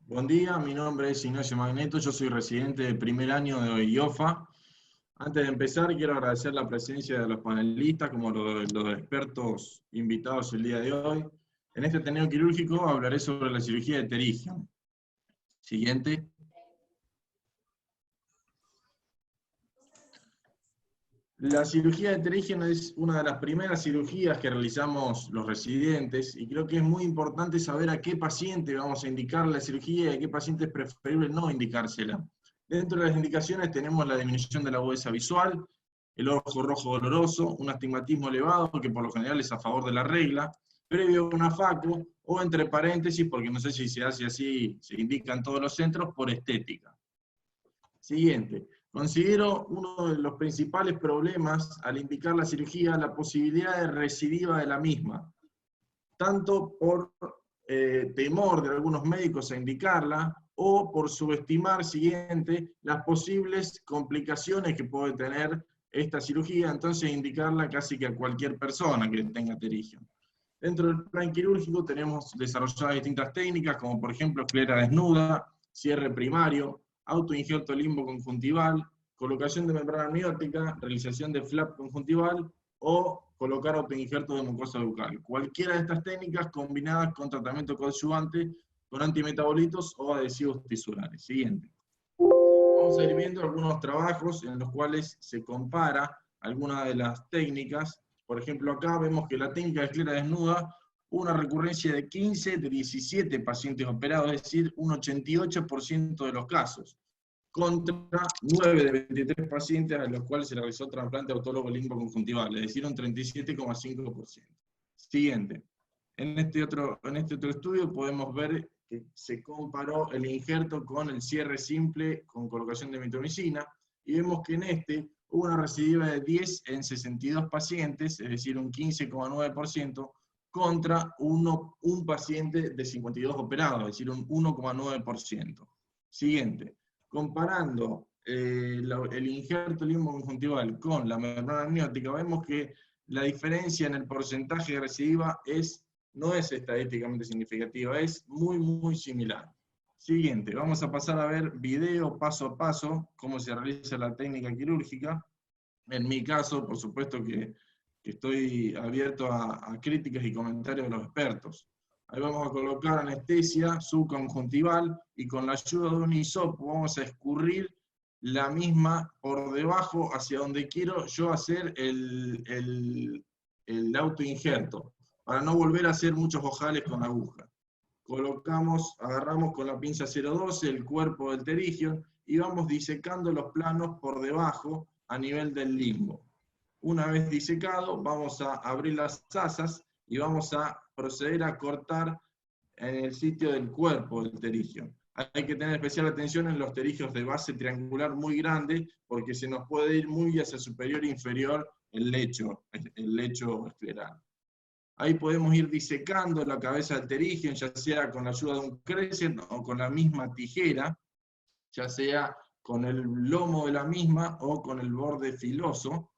Buen día, mi nombre es Ignacio Magneto, yo soy residente de primer año de IOFA. Antes de empezar, quiero agradecer la presencia de los panelistas, como los expertos invitados el día de hoy. En este Ateneo Quirúrgico hablaré sobre la cirugía de pterigia. Siguiente. La cirugía de pterigia es una de las primeras cirugías que realizamos los residentes, y creo que es muy importante saber a qué paciente vamos a indicar la cirugía y a qué paciente es preferible no indicársela. Dentro de las indicaciones tenemos la disminución de la agudeza visual, el ojo rojo doloroso, un astigmatismo elevado, que por lo general es a favor de la regla, previo a un afaco, o entre paréntesis, porque no sé si se hace así, se indica en todos los centros, por estética. Siguiente. Considero uno de los principales problemas al indicar la cirugía la posibilidad de recidiva de la misma, tanto por temor de algunos médicos a indicarla, o por subestimar, siguiente, las posibles complicaciones que puede tener esta cirugía, entonces indicarla casi que a cualquier persona que tenga pterigia. Dentro del plan quirúrgico tenemos desarrolladas distintas técnicas, como por ejemplo esclera desnuda, cierre primario, autoinjerto limbo conjuntival, colocación de membrana amniótica, realización de flap conjuntival, o colocar autoinjerto de mucosa bucal. Cualquiera de estas técnicas combinadas con tratamiento coadyuvante con antimetabolitos o adhesivos tisurales. Siguiente. Vamos a ir viendo algunos trabajos en los cuales se compara algunas de las técnicas. Por ejemplo, acá vemos que la técnica de esclera desnuda, una recurrencia de 15 de 17 pacientes operados, es decir, un 88% de los casos, contra 9 de 23 pacientes a los cuales se le realizó trasplante autólogo limbo conjuntival, es decir, un 37,5%. Siguiente. En este otro estudio podemos ver que se comparó el injerto con el cierre simple con colocación de mitomicina, y vemos que en este hubo una recidiva de 10 en 62 pacientes, es decir, un 15,9%, contra un paciente de 52 operados, es decir, un 1,9%. Siguiente. Comparando el injerto limbo conjuntival con la membrana amniótica, vemos que la diferencia en el porcentaje de recidiva no es estadísticamente significativa, es muy similar. Siguiente, vamos a pasar a ver video paso a paso, cómo se realiza la técnica quirúrgica. En mi caso, por supuesto que estoy abierto a críticas y comentarios de los expertos. Ahí vamos a colocar anestesia subconjuntival, y con la ayuda de un hisopo vamos a escurrir la misma por debajo hacia donde quiero yo hacer el autoinjerto, para no volver a hacer muchos ojales con la aguja. Agarramos con la pinza 012 el cuerpo del pterigion y vamos disecando los planos por debajo a nivel del limbo. Una vez disecado, vamos a abrir las asas y vamos a proceder a cortar en el sitio del cuerpo del pterigion. Hay que tener especial atención en los pterigios de base triangular muy grande, porque se nos puede ir muy hacia superior e inferior el lecho escleral. Ahí podemos ir disecando la cabeza del pterigion, ya sea con la ayuda de un crescent o con la misma tijera, ya sea con el lomo de la misma o con el borde filoso.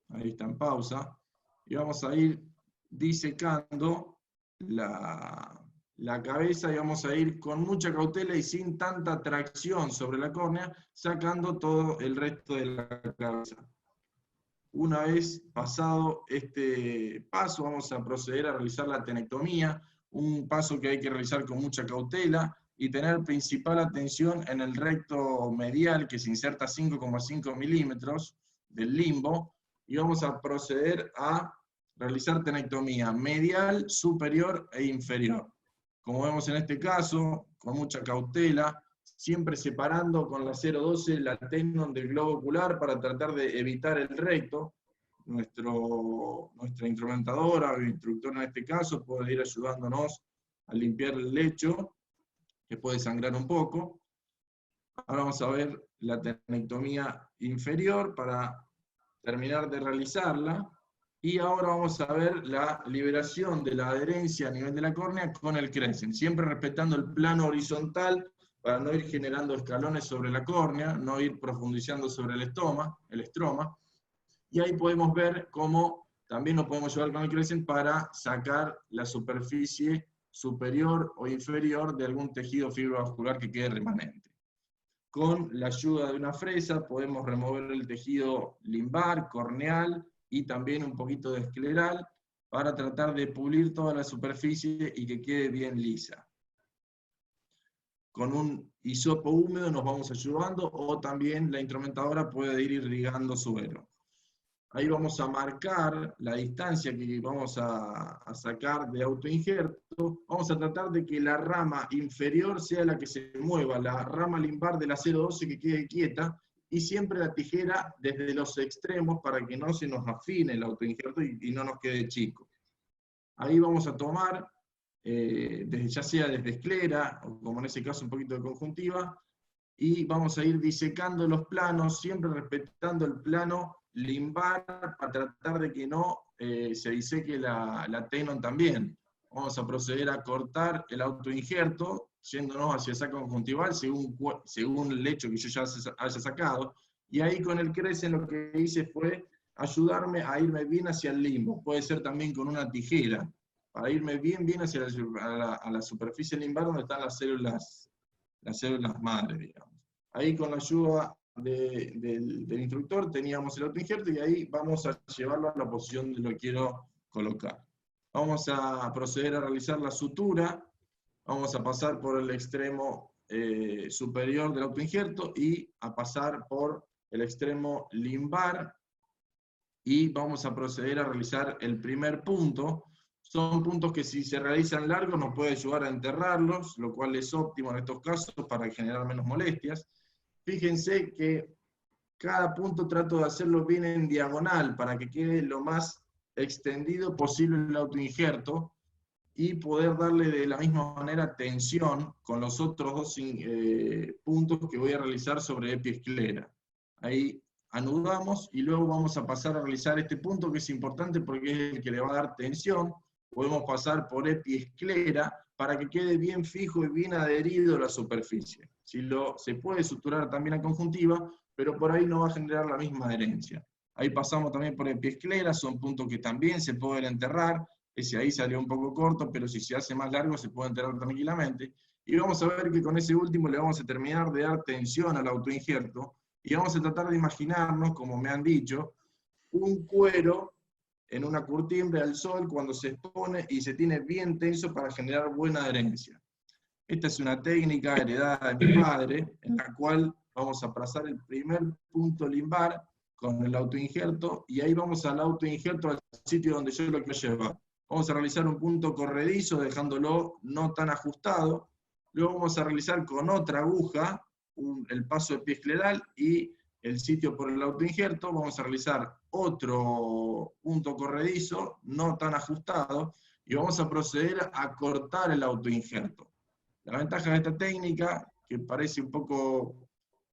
Ahí está en pausa. Y vamos a ir disecando la cabeza, y vamos a ir con mucha cautela y sin tanta tracción sobre la córnea, sacando todo el resto de la cabeza. Una vez pasado este paso, vamos a proceder a realizar la atenectomía, un paso que hay que realizar con mucha cautela y tener principal atención en el recto medial, que se inserta 5,5 milímetros del limbo, y vamos a proceder a realizar atenectomía medial, superior e inferior. Como vemos en este caso, con mucha cautela, siempre separando con la 012 la tendón del globo ocular para tratar de evitar el recto. Nuestra instrumentadora o instructor en este caso puede ir ayudándonos a limpiar el lecho, que puede sangrar un poco. Ahora vamos a ver la atenectomía inferior para terminar de realizarla. Y ahora vamos a ver la liberación de la adherencia a nivel de la córnea con el crescent, siempre respetando el plano horizontal para no ir generando escalones sobre la córnea, no ir profundizando sobre el estroma. Y ahí podemos ver cómo también nos podemos llevar con el Crescent para sacar la superficie superior o inferior de algún tejido fibrovascular que quede remanente. Con la ayuda de una fresa podemos remover el tejido limbar, corneal y también un poquito de escleral para tratar de pulir toda la superficie y que quede bien lisa. Con un hisopo húmedo nos vamos ayudando, o también la instrumentadora puede ir irrigando suelo. Ahí vamos a marcar la distancia que vamos a sacar de autoinjerto. Vamos a tratar de que la rama inferior sea la que se mueva, la rama limbar de la 012 que quede quieta, y siempre la tijera desde los extremos para que no se nos afine el autoinjerto y no nos quede chico. Ahí vamos a tomar, ya sea desde esclera, o como en ese caso un poquito de conjuntiva, y vamos a ir disecando los planos, siempre respetando el plano limbar para tratar de que no se diseque la tenon también. Vamos a proceder a cortar el autoinjerto, yéndonos hacia esa conjuntival según el hecho que yo ya haya sacado, y ahí con el Crescent lo que hice fue ayudarme a irme bien hacia el limbo. Puede ser también con una tijera, para irme bien hacia la superficie limbar donde están las células madre, digamos. Ahí con la ayuda del instructor teníamos el autoinjerto y ahí vamos a llevarlo a la posición donde lo quiero colocar. Vamos a proceder a realizar la sutura, vamos a pasar por el extremo superior del autoinjerto y a pasar por el extremo limbar, y vamos a proceder a realizar el primer punto. Son puntos que si se realizan largos nos puede ayudar a enterrarlos, lo cual es óptimo en estos casos para generar menos molestias. Fíjense que cada punto trato de hacerlo bien en diagonal para que quede lo más extendido posible el autoinjerto y poder darle de la misma manera tensión con los otros dos puntos que voy a realizar sobre epiesclera. Ahí anudamos y luego vamos a pasar a realizar este punto que es importante porque es el que le va a dar tensión. Podemos pasar por epiesclera para que quede bien fijo y bien adherido a la superficie. Se puede suturar también a conjuntiva, pero por ahí no va a generar la misma adherencia. Ahí pasamos también por epiesclera, son puntos que también se pueden enterrar. Ese ahí salió un poco corto, pero si se hace más largo se puede enterrar tranquilamente. Y vamos a ver que con ese último le vamos a terminar de dar tensión al autoinjerto, y vamos a tratar de imaginarnos, como me han dicho, un cuero en una curtiembre al sol cuando se expone y se tiene bien tenso para generar buena adherencia. Esta es una técnica heredada de mi padre, en la cual vamos a trazar el primer punto limbar con el autoinjerto, y ahí vamos al autoinjerto al sitio donde yo lo quiero llevar. Vamos a realizar un punto corredizo dejándolo no tan ajustado, luego vamos a realizar con otra aguja el paso epiescleral y el sitio por el autoinjerto, vamos a realizar otro punto corredizo, no tan ajustado, y vamos a proceder a cortar el autoinjerto. La ventaja de esta técnica, que parece un poco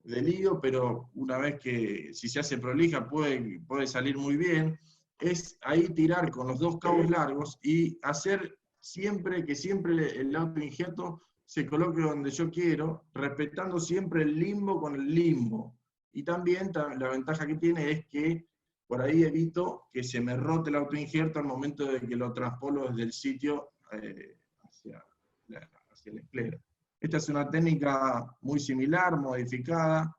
de lío, pero una vez que si se hace prolija puede salir muy bien, es ahí tirar con los dos cabos largos y hacer siempre el autoinjerto se coloque donde yo quiero, respetando siempre el limbo con el limbo. Y también la ventaja que tiene es que por ahí evito que se me rote el autoinjerto al momento de que lo transpolo desde el sitio hacia la esclera. Esta es una técnica muy similar, modificada,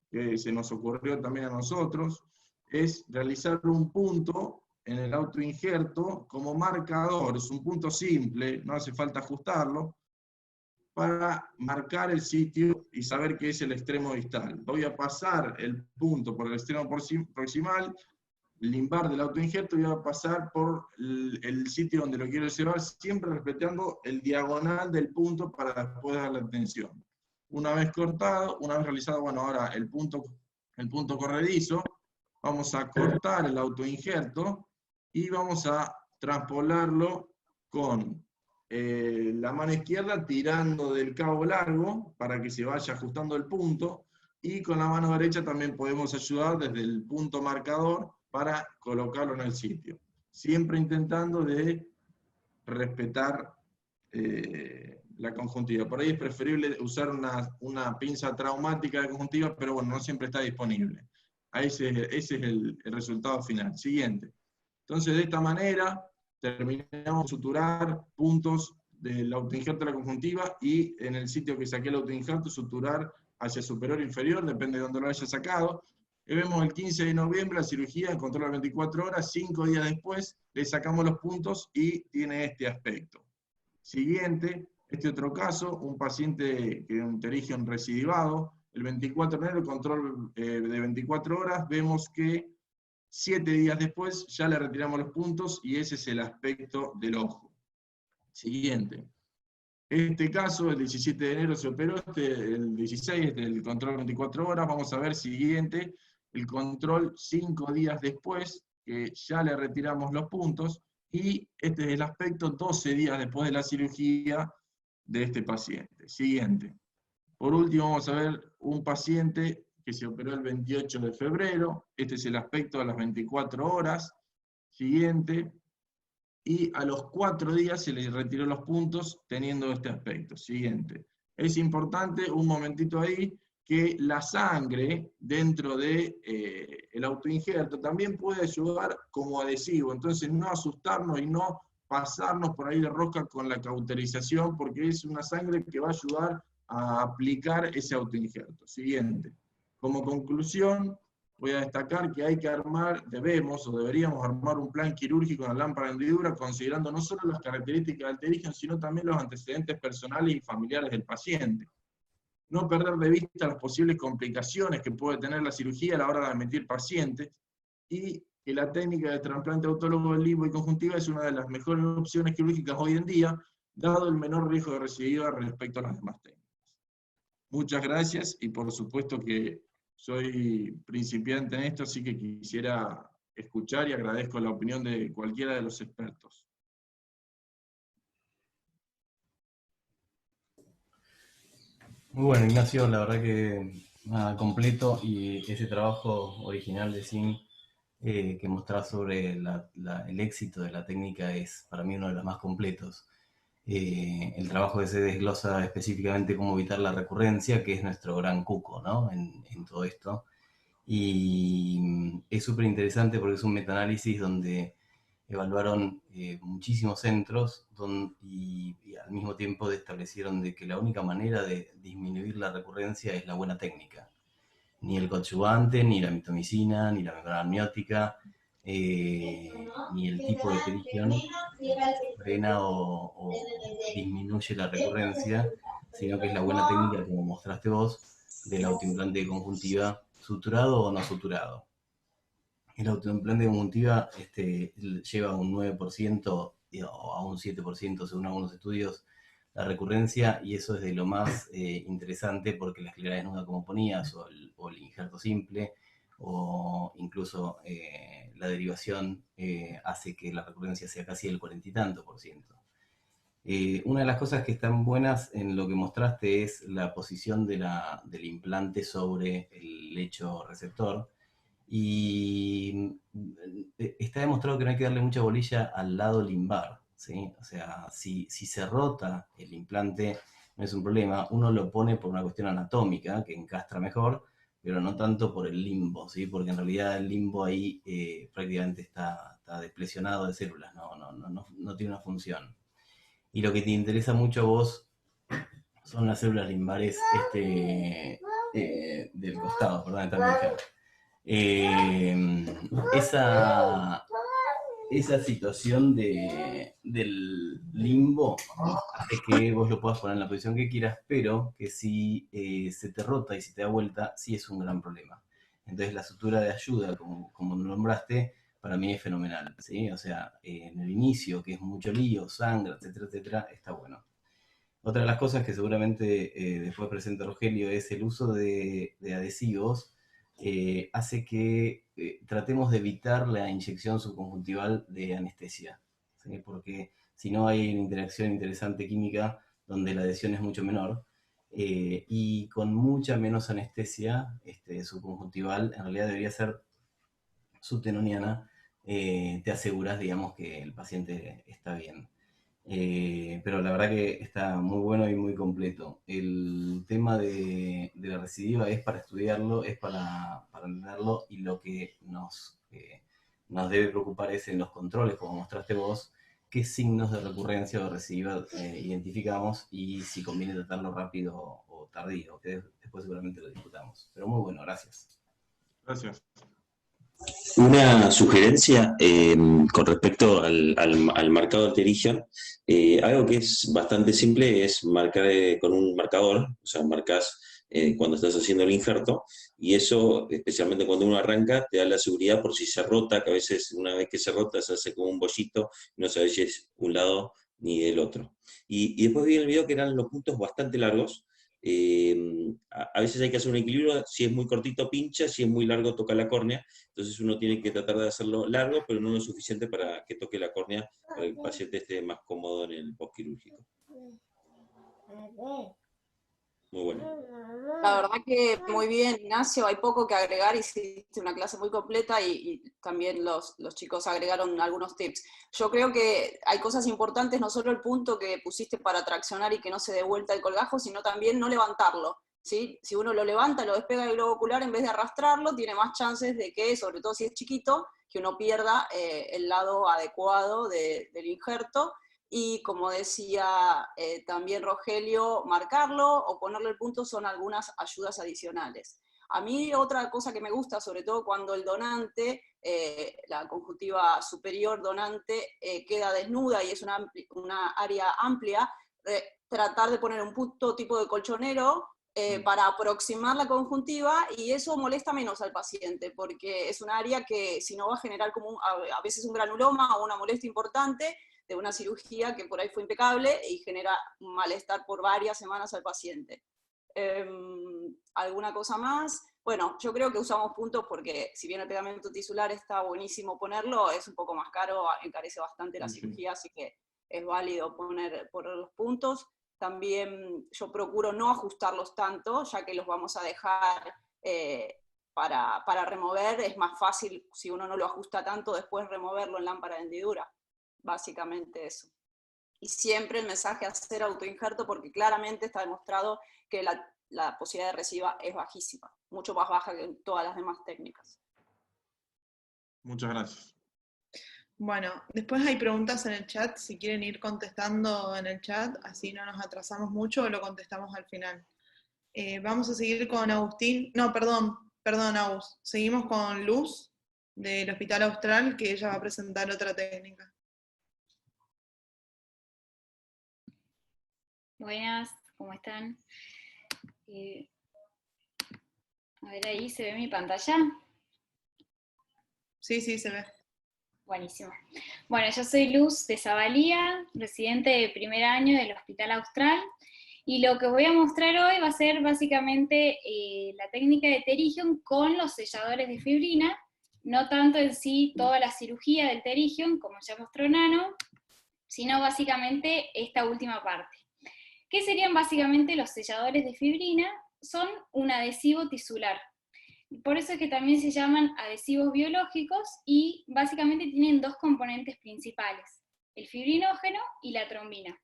que se nos ocurrió también a nosotros, es realizar un punto en el autoinjerto como marcador. Es un punto simple, no hace falta ajustarlo, para marcar el sitio y saber que es el extremo distal. Voy a pasar el punto por el extremo proximal, limbar del autoinjerto, y voy a pasar por el sitio donde lo quiero llevar, siempre respetando el diagonal del punto para después dar la tensión. Una vez cortado, una vez realizado, bueno, ahora el punto corredizo, vamos a cortar el autoinjerto y vamos a transpolarlo con la mano izquierda tirando del cabo largo para que se vaya ajustando el punto, y con la mano derecha también podemos ayudar desde el punto marcador para colocarlo en el sitio. Siempre intentando de respetar la conjuntiva. Por ahí es preferible usar una pinza traumática de conjuntiva, pero bueno, no siempre está disponible. Ese es el resultado final. Siguiente. Entonces, de esta manera, terminamos de suturar puntos del autoinjerto de la conjuntiva y en el sitio que saqué el autoinjerto, suturar hacia superior o inferior, depende de dónde lo haya sacado. Y vemos el 15 de noviembre la cirugía, en control a 24 horas, 5 días después le sacamos los puntos y tiene este aspecto. Siguiente, este otro caso, un paciente que un pterigion recidivado, el 24 de enero, el control de 24 horas, vemos que 7 días después ya le retiramos los puntos y ese es el aspecto del ojo. Siguiente. Este caso, el 17 de enero se operó, el 16 del control 24 horas, vamos a ver siguiente, el control 5 días después, que ya le retiramos los puntos, y este es el aspecto 12 días después de la cirugía de este paciente. Siguiente. Por último, vamos a ver un paciente que se operó el 28 de febrero, este es el aspecto a las 24 horas. Siguiente. Y a los 4 días se le retiró los puntos teniendo este aspecto. Siguiente. Es importante, un momentito ahí, que la sangre dentro de, el autoinjerto también puede ayudar como adhesivo, entonces no asustarnos y no pasarnos por ahí de rosca con la cauterización, porque es una sangre que va a ayudar a aplicar ese autoinjerto. Siguiente. Como conclusión, voy a destacar que hay que armar, debemos o deberíamos armar un plan quirúrgico en la lámpara de hendidura, considerando no solo las características del pterigion, sino también los antecedentes personales y familiares del paciente. No perder de vista las posibles complicaciones que puede tener la cirugía a la hora de admitir pacientes, y que la técnica de trasplante autólogo del limbo y conjuntiva es una de las mejores opciones quirúrgicas hoy en día, dado el menor riesgo de recidiva respecto a las demás técnicas. Muchas gracias, y por supuesto que soy principiante en esto, así que quisiera escuchar y agradezco la opinión de cualquiera de los expertos. Muy bueno, Ignacio, la verdad que nada, completo, y ese trabajo original de Sim que mostraba sobre el éxito de la técnica es para mí uno de los más completos. El trabajo que se desglosa específicamente cómo evitar la recurrencia, que es nuestro gran cuco, ¿no? En todo esto. Y es súper interesante porque es un metaanálisis donde evaluaron muchísimos centros y al mismo tiempo establecieron de que la única manera de disminuir la recurrencia es la buena técnica. Ni el coadyuvante, ni la mitomicina, ni la membrana amniótica, ni el tipo de pterigion frena o disminuye la recurrencia, sino que es la buena técnica, como mostraste vos, del autoimplante de conjuntiva, suturado o no suturado. El autoimplante de conjuntiva lleva un 9% o a un 7% según algunos estudios la recurrencia, y eso es de lo más interesante, porque la esclera desnuda, como ponías, o el injerto simple, o incluso la derivación hace que la recurrencia sea casi el 40 y tanto por ciento. Una de las cosas que están buenas en lo que mostraste es la posición del implante sobre el lecho receptor, y está demostrado que no hay que darle mucha bolilla al lado limbar, ¿sí? O sea, si se rota el implante no es un problema, uno lo pone por una cuestión anatómica, que encastra mejor, pero no tanto por el limbo, ¿sí? Porque en realidad el limbo ahí prácticamente está desplesionado de células, no tiene una función. Y lo que te interesa mucho a vos son las células limbares del costado, perdón, está mi hija. Esa situación del limbo hace que vos lo puedas poner en la posición que quieras, pero que si se te rota y si te da vuelta, sí es un gran problema. Entonces la sutura de ayuda, como nombraste, para mí es fenomenal, ¿sí? O sea, en el inicio, que es mucho lío, sangre, etcétera, etcétera, está bueno. Otra de las cosas que seguramente después presenta Rogelio es el uso de adhesivos. Hace que tratemos de evitar la inyección subconjuntival de anestesia, ¿sí? Porque si no hay una interacción interesante química donde la adhesión es mucho menor, y con mucha menos anestesia subconjuntival, en realidad debería ser subtenoniana, te aseguras, digamos, que el paciente está bien. Pero la verdad que está muy bueno y muy completo. El tema de la recidiva es para estudiarlo, es para entenderlo, y lo que nos debe preocupar es en los controles, como mostraste vos, qué signos de recurrencia o recidiva identificamos y si conviene tratarlo rápido o tardío, que después seguramente lo discutamos. Pero muy bueno, gracias. Gracias. Una sugerencia con respecto al marcado de Terigion, algo que es bastante simple es marcar con un marcador, o sea, marcas cuando estás haciendo el injerto, y eso, especialmente cuando uno arranca, te da la seguridad por si se rota, que a veces una vez que se rota se hace como un bollito, y no sabes si es un lado ni del otro. Y después vi en el video que eran los puntos bastante largos. A veces hay que hacer un equilibrio, si es muy cortito pincha, si es muy largo toca la córnea, entonces uno tiene que tratar de hacerlo largo, pero no lo suficiente para que toque la córnea, para que el paciente esté más cómodo en el postquirúrgico. Muy bueno. La verdad que muy bien, Ignacio, hay poco que agregar, hiciste una clase muy completa y también los chicos agregaron algunos tips. Yo creo que hay cosas importantes, no solo el punto que pusiste para traccionar y que no se dé vuelta el colgajo, sino también no levantarlo, ¿sí? Si uno lo levanta, lo despega del globo ocular, en vez de arrastrarlo, tiene más chances de que, sobre todo si es chiquito, que uno pierda el lado adecuado del injerto. Y como decía también Rogelio, marcarlo o ponerle el punto son algunas ayudas adicionales. A mí otra cosa que me gusta, sobre todo cuando el donante, la conjuntiva superior donante, queda desnuda y es una área amplia, tratar de poner un punto tipo de colchonero para aproximar la conjuntiva, y eso molesta menos al paciente, porque es un área que si no va a generar como a veces un granuloma o una molestia importante, de una cirugía que por ahí fue impecable y genera un malestar por varias semanas al paciente. ¿Alguna cosa más? Bueno, yo creo que usamos puntos porque si bien el pegamento tisular está buenísimo ponerlo, es un poco más caro, encarece bastante la cirugía, así que es válido poner los puntos. También yo procuro no ajustarlos tanto, ya que los vamos a dejar para remover. Es más fácil, si uno no lo ajusta tanto, después removerlo en lámpara de hendidura. Básicamente eso. Y siempre el mensaje a hacer autoinjerto, porque claramente está demostrado que la posibilidad de recidiva es bajísima, mucho más baja que en todas las demás técnicas. Muchas gracias. Bueno, después hay preguntas en el chat, si quieren ir contestando en el chat, así no nos atrasamos mucho o lo contestamos al final. Vamos a seguir con Agustín, no, perdón, Agus, seguimos con Luz del Hospital Austral, que ella va a presentar otra técnica. Buenas, ¿cómo están? A ver, ahí se ve mi pantalla. Sí, se ve. Buenísimo. Bueno, yo soy Luz de Zavalía, residente de primer año del Hospital Austral, y lo que os voy a mostrar hoy va a ser básicamente la técnica de Terigion con los selladores de fibrina, no tanto en sí toda la cirugía del Terigion, como ya mostró Nano, sino básicamente esta última parte. ¿Qué serían básicamente los selladores de fibrina? Son un adhesivo tisular. Por eso es que también se llaman adhesivos biológicos y básicamente tienen dos componentes principales, el fibrinógeno y la trombina.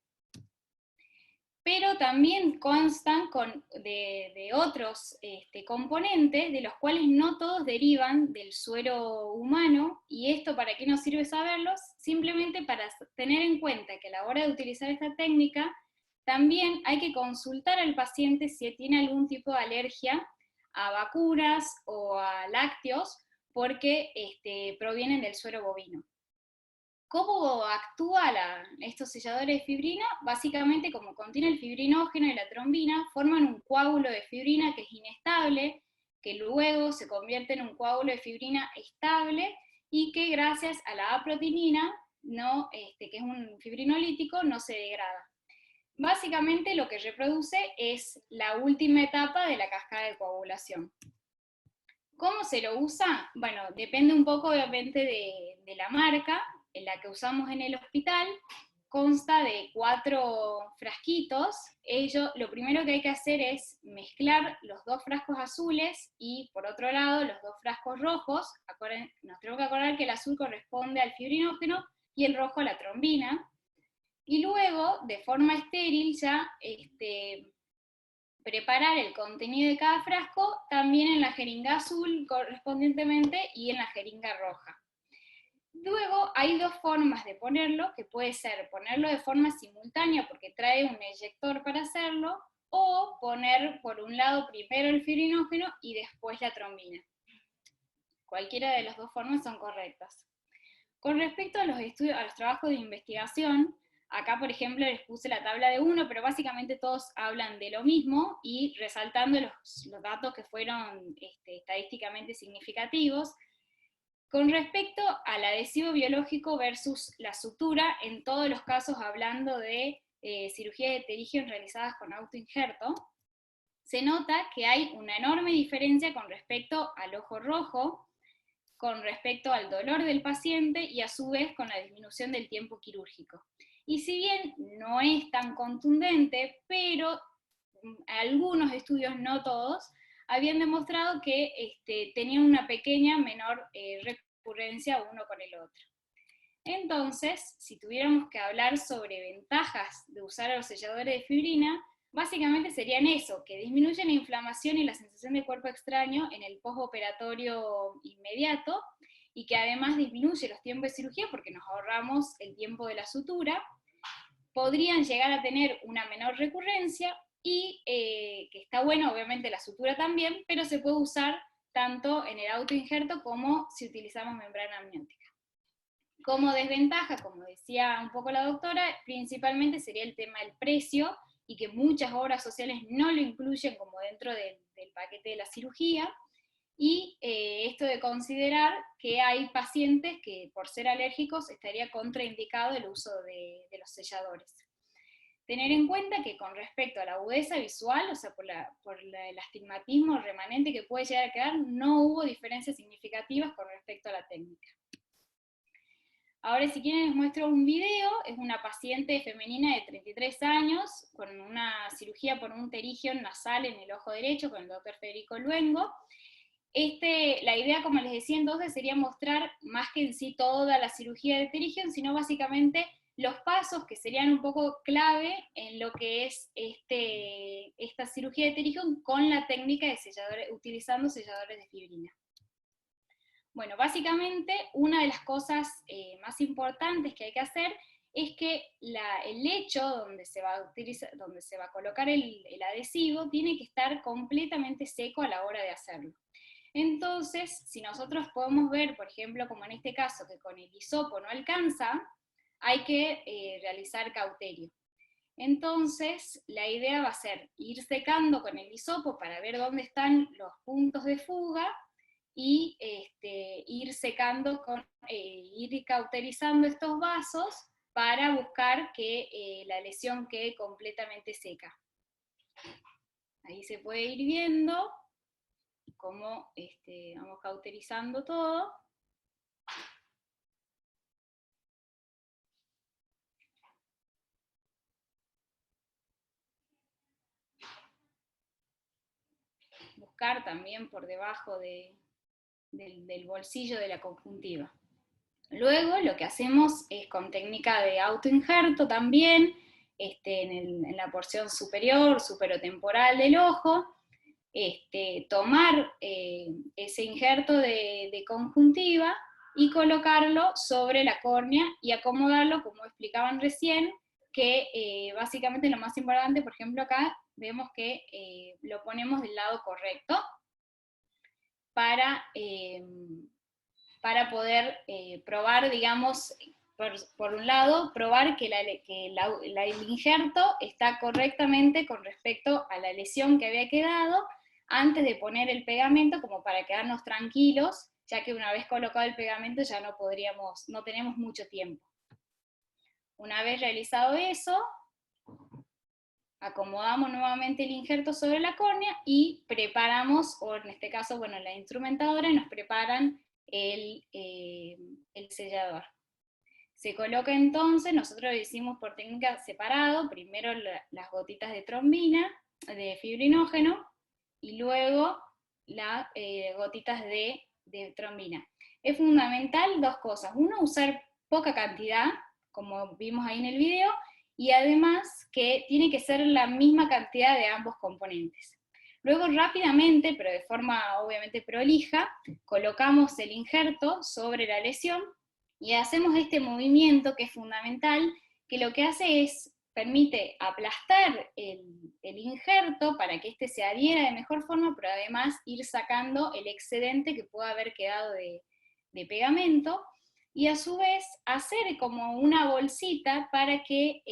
Pero también constan de otros componentes, de los cuales no todos derivan del suero humano, y esto ¿para qué nos sirve saberlos? Simplemente para tener en cuenta que a la hora de utilizar esta técnica, también hay que consultar al paciente si tiene algún tipo de alergia a vacunas o a lácteos, porque provienen del suero bovino. ¿Cómo actúa estos selladores de fibrina? Básicamente, como contiene el fibrinógeno y la trombina, forman un coágulo de fibrina que es inestable, que luego se convierte en un coágulo de fibrina estable, y que gracias a la aprotinina, que es un fibrinolítico, no se degrada. Básicamente lo que reproduce es la última etapa de la cascada de coagulación. ¿Cómo se lo usa? Bueno, depende un poco obviamente de la marca. En la que usamos en el hospital consta de 4 frasquitos. Lo primero que hay que hacer es mezclar los 2 frascos azules y por otro lado los 2 frascos rojos. Nos tenemos que acordar que el azul corresponde al fibrinógeno y el rojo a la trombina. Y luego, de forma estéril, ya preparar el contenido de cada frasco también en la jeringa azul correspondientemente y en la jeringa roja. Luego hay dos formas de ponerlo, que puede ser ponerlo de forma simultánea porque trae un eyector para hacerlo, o poner por un lado primero el fibrinógeno y después la trombina. Cualquiera de las dos formas son correctas. Con respecto a los estudios, a los trabajos de investigación, acá por ejemplo les puse la tabla de 1, pero básicamente todos hablan de lo mismo y resaltando los datos que fueron estadísticamente significativos. Con respecto al adhesivo biológico versus la sutura, en todos los casos hablando de cirugías de pterigium realizadas con autoinjerto, se nota que hay una enorme diferencia con respecto al ojo rojo, con respecto al dolor del paciente y a su vez con la disminución del tiempo quirúrgico. Y si bien no es tan contundente, pero algunos estudios, no todos, habían demostrado que tenían una pequeña menor recurrencia uno con el otro. Entonces, si tuviéramos que hablar sobre ventajas de usar a los selladores de fibrina, básicamente serían eso, que disminuyen la inflamación y la sensación de cuerpo extraño en el postoperatorio inmediato, y que además disminuye los tiempos de cirugía porque nos ahorramos el tiempo de la sutura. Podrían llegar a tener una menor recurrencia, y que está bueno, obviamente la sutura también, pero se puede usar tanto en el autoinjerto como si utilizamos membrana amniótica. Como desventaja, como decía un poco la doctora, principalmente sería el tema del precio, y que muchas obras sociales no lo incluyen como dentro del paquete de la cirugía, y esto de considerar que hay pacientes que por ser alérgicos estaría contraindicado el uso de los selladores. Tener en cuenta que con respecto a la agudeza visual, o sea, por el astigmatismo remanente que puede llegar a quedar, no hubo diferencias significativas con respecto a la técnica. Ahora, si quieren les muestro un video. Es una paciente femenina de 33 años, con una cirugía por un pterigium nasal en el ojo derecho, con el doctor Federico Luengo. La idea, como les decía entonces, sería mostrar más que en sí toda la cirugía de pterigium, sino básicamente los pasos que serían un poco clave en lo que es esta cirugía de pterigium con la técnica de selladores, utilizando selladores de fibrina. Bueno, básicamente una de las cosas más importantes que hay que hacer es que el lecho donde se va a colocar el adhesivo tiene que estar completamente seco a la hora de hacerlo. Entonces, si nosotros podemos ver, por ejemplo, como en este caso, que con el hisopo no alcanza, hay que realizar cauterio. Entonces, la idea va a ser ir secando con el hisopo para ver dónde están los puntos de fuga, y ir secando, ir cauterizando estos vasos para buscar que la lesión quede completamente seca. Ahí se puede ir viendo cómo vamos cauterizando todo. Buscar también por debajo del bolsillo de la conjuntiva. Luego lo que hacemos es con técnica de autoinjerto también, en la porción superior, superotemporal del ojo, tomar ese injerto de conjuntiva y colocarlo sobre la córnea y acomodarlo, como explicaban recién, que básicamente lo más importante, por ejemplo acá, vemos que lo ponemos del lado correcto, para poder probar, digamos, por un lado, probar que el injerto está correctamente con respecto a la lesión que había quedado, antes de poner el pegamento, como para quedarnos tranquilos, ya que una vez colocado el pegamento ya no tenemos mucho tiempo. Una vez realizado eso, acomodamos nuevamente el injerto sobre la córnea y preparamos, o en este caso, bueno, la instrumentadora nos preparan el sellador. Se coloca entonces, nosotros lo hicimos por técnica separado, primero las gotitas de trombina, de fibrinógeno, y luego las gotitas de trombina. Es fundamental dos cosas: uno, usar poca cantidad, como vimos ahí en el video, y además que tiene que ser la misma cantidad de ambos componentes. Luego rápidamente, pero de forma obviamente prolija, colocamos el injerto sobre la lesión Y hacemos este movimiento que es fundamental, que lo que hace es, permite aplastar el injerto para que éste se adhiera de mejor forma, pero además ir sacando el excedente que pueda haber quedado de pegamento, y a su vez hacer como una bolsita para que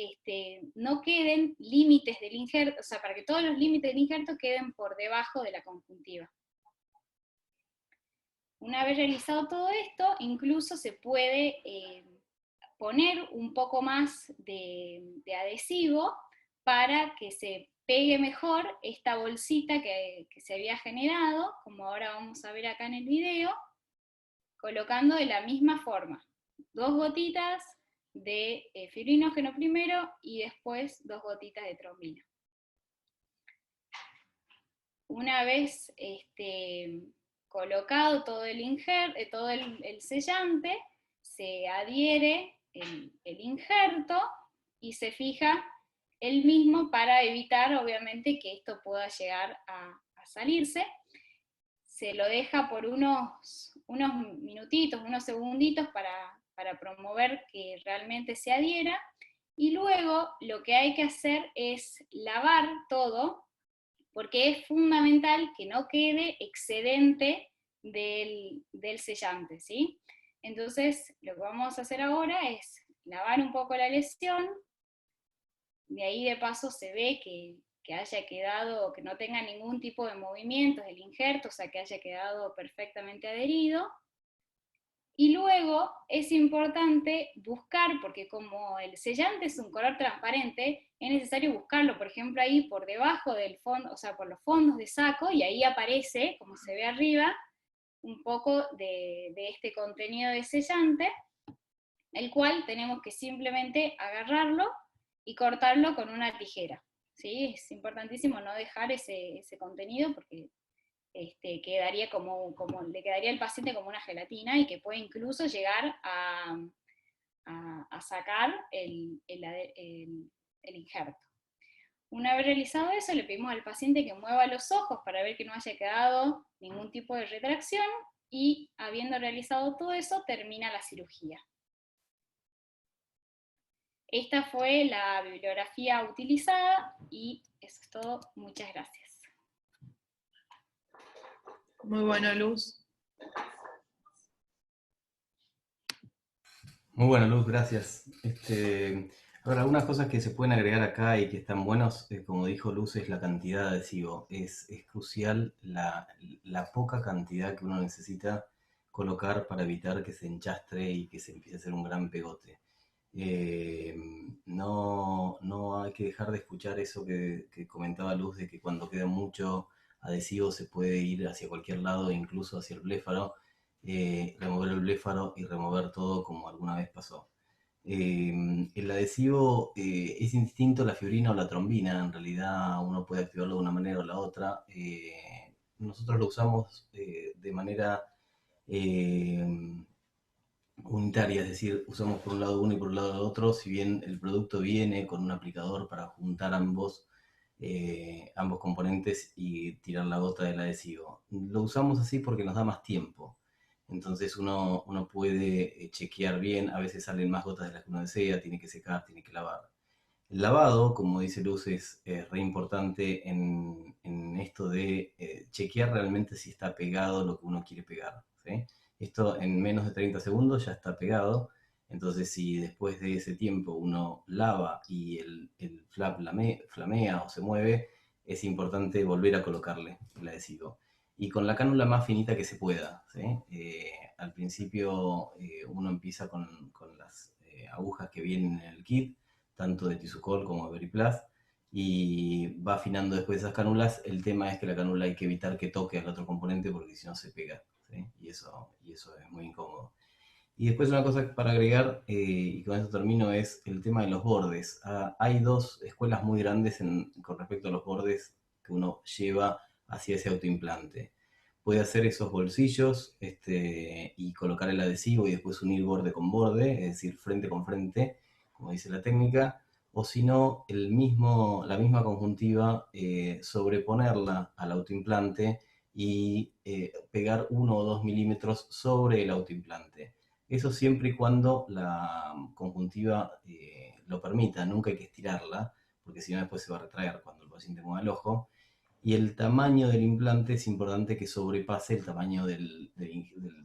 no queden límites del injerto, o sea, para que todos los límites del injerto queden por debajo de la conjuntiva. Una vez realizado todo esto, incluso se puede poner un poco más de adhesivo para que se pegue mejor esta bolsita que se había generado, como ahora vamos a ver acá en el video, colocando de la misma forma. 2 gotitas de fibrinógeno primero y después 2 gotitas de trombina. Una vez colocado todo el sellante, se adhiere el injerto y se fija el mismo para evitar, obviamente, que esto pueda llegar a salirse. Se lo deja por unos minutitos, unos segunditos para promover que realmente se adhiera, y luego lo que hay que hacer es lavar todo, porque es fundamental que no quede excedente del sellante, ¿sí? Entonces, lo que vamos a hacer ahora es lavar un poco la lesión, de ahí de paso se ve que haya quedado, que no tenga ningún tipo de movimientos del injerto, o sea, que haya quedado perfectamente adherido. Y luego es importante buscar, porque como el sellante es un color transparente, es necesario buscarlo, por ejemplo, ahí por debajo del fondo, o sea, por los fondos de saco, y ahí aparece, como se ve arriba, un poco de este contenido de sellante, el cual tenemos que simplemente agarrarlo y cortarlo con una tijera. ¿Sí? Es importantísimo no dejar ese contenido, porque quedaría le quedaría al paciente como una gelatina, y que puede incluso llegar a sacar el injerto. Una vez realizado eso, le pedimos al paciente que mueva los ojos para ver que no haya quedado ningún tipo de retracción, y habiendo realizado todo eso, termina la cirugía. Esta fue la bibliografía utilizada, y eso es todo. Muchas gracias. Muy bueno, Luz. Muy bueno, Luz, gracias. Ahora, algunas cosas que se pueden agregar acá y que están buenos, como dijo Luz, es la cantidad de adhesivo. Es crucial la poca cantidad que uno necesita colocar para evitar que se enchastre y que se empiece a hacer un gran pegote. No hay que dejar de escuchar eso que comentaba Luz, de que cuando queda mucho adhesivo se puede ir hacia cualquier lado, incluso hacia el bléfaro, remover el bléfaro y remover todo, como alguna vez pasó. El adhesivo es indistinto a la fibrina o la trombina. En realidad uno puede activarlo de una manera o la otra. Nosotros lo usamos de manera unitaria, es decir, usamos por un lado uno y por un lado el otro, si bien el producto viene con un aplicador para juntar ambos componentes y tirar la gota del adhesivo. Lo usamos así porque nos da más tiempo. Entonces uno puede chequear bien, a veces salen más gotas de las que uno desea, tiene que secar, tiene que lavar. El lavado, como dice Luz, es re importante en esto de chequear realmente si está pegado lo que uno quiere pegar, ¿sí? Esto en menos de 30 segundos ya está pegado. Entonces, si después de ese tiempo uno lava y el flap flamea o se mueve, es importante volver a colocarle el adhesivo. Y con la cánula más finita que se pueda, ¿sí? Al principio uno empieza con las agujas que vienen en el kit, tanto de Tissuecol como de Veriplast, y va afinando después esas cánulas. El tema es que la cánula hay que evitar que toque al otro componente, porque si no se pega, ¿sí? Y eso es muy incómodo. Y después una cosa para agregar, y con esto termino, es el tema de los bordes. Hay dos escuelas muy grandes con respecto a los bordes que uno lleva hacia ese autoimplante. Puede hacer esos bolsillos y colocar el adhesivo y después unir borde con borde, es decir, frente con frente, como dice la técnica, o si no, la misma conjuntiva, sobreponerla al autoimplante y pegar 1 o 2 milímetros sobre el autoimplante. Eso siempre y cuando la conjuntiva lo permita, nunca hay que estirarla, porque si no después se va a retraer cuando el paciente mueva el ojo. Y el tamaño del implante es importante que sobrepase el tamaño del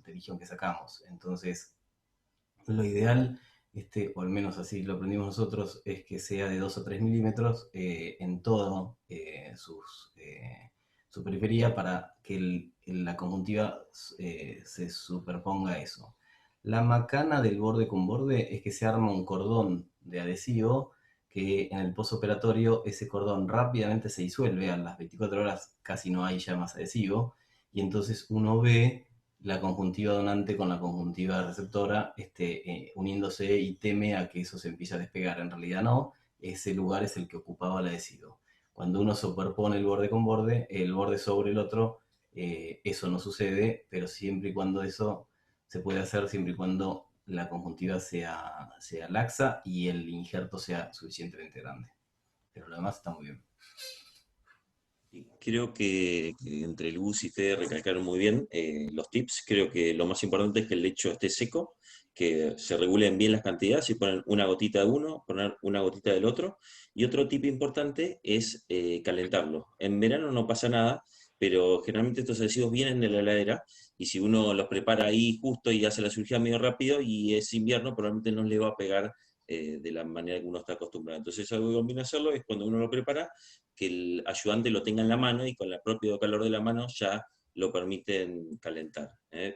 pterigión que sacamos. Entonces, lo ideal, o al menos así lo aprendimos nosotros, es que sea de 2 o 3 milímetros en todo su periferia para que la conjuntiva se superponga a eso. La macana del borde con borde es que se arma un cordón de adhesivo que en el postoperatorio ese cordón rápidamente se disuelve, a las 24 horas casi no hay ya más adhesivo, y entonces uno ve la conjuntiva donante con la conjuntiva receptora uniéndose y teme a que eso se empiece a despegar. En realidad no, ese lugar es el que ocupaba el adhesivo. Cuando uno superpone el borde con borde, el borde sobre el otro, eso no sucede, pero siempre y cuando eso se puede hacer, siempre y cuando la conjuntiva sea laxa y el injerto sea suficientemente grande. Pero lo demás está muy bien. Creo que entre el Gus y Fede recalcaron muy bien los tips. Creo que lo más importante es que el lecho esté seco, que se regulen bien las cantidades y poner una gotita de uno, poner una gotita del otro. Y otro tip importante es calentarlo. En verano no pasa nada, pero generalmente estos adhesivos vienen de la heladera y si uno los prepara ahí justo y hace la cirugía medio rápido y es invierno, probablemente no le va a pegar de la manera que uno está acostumbrado. Entonces algo que conviene hacerlo es cuando uno lo prepara, que el ayudante lo tenga en la mano y con el propio calor de la mano ya lo permiten calentar.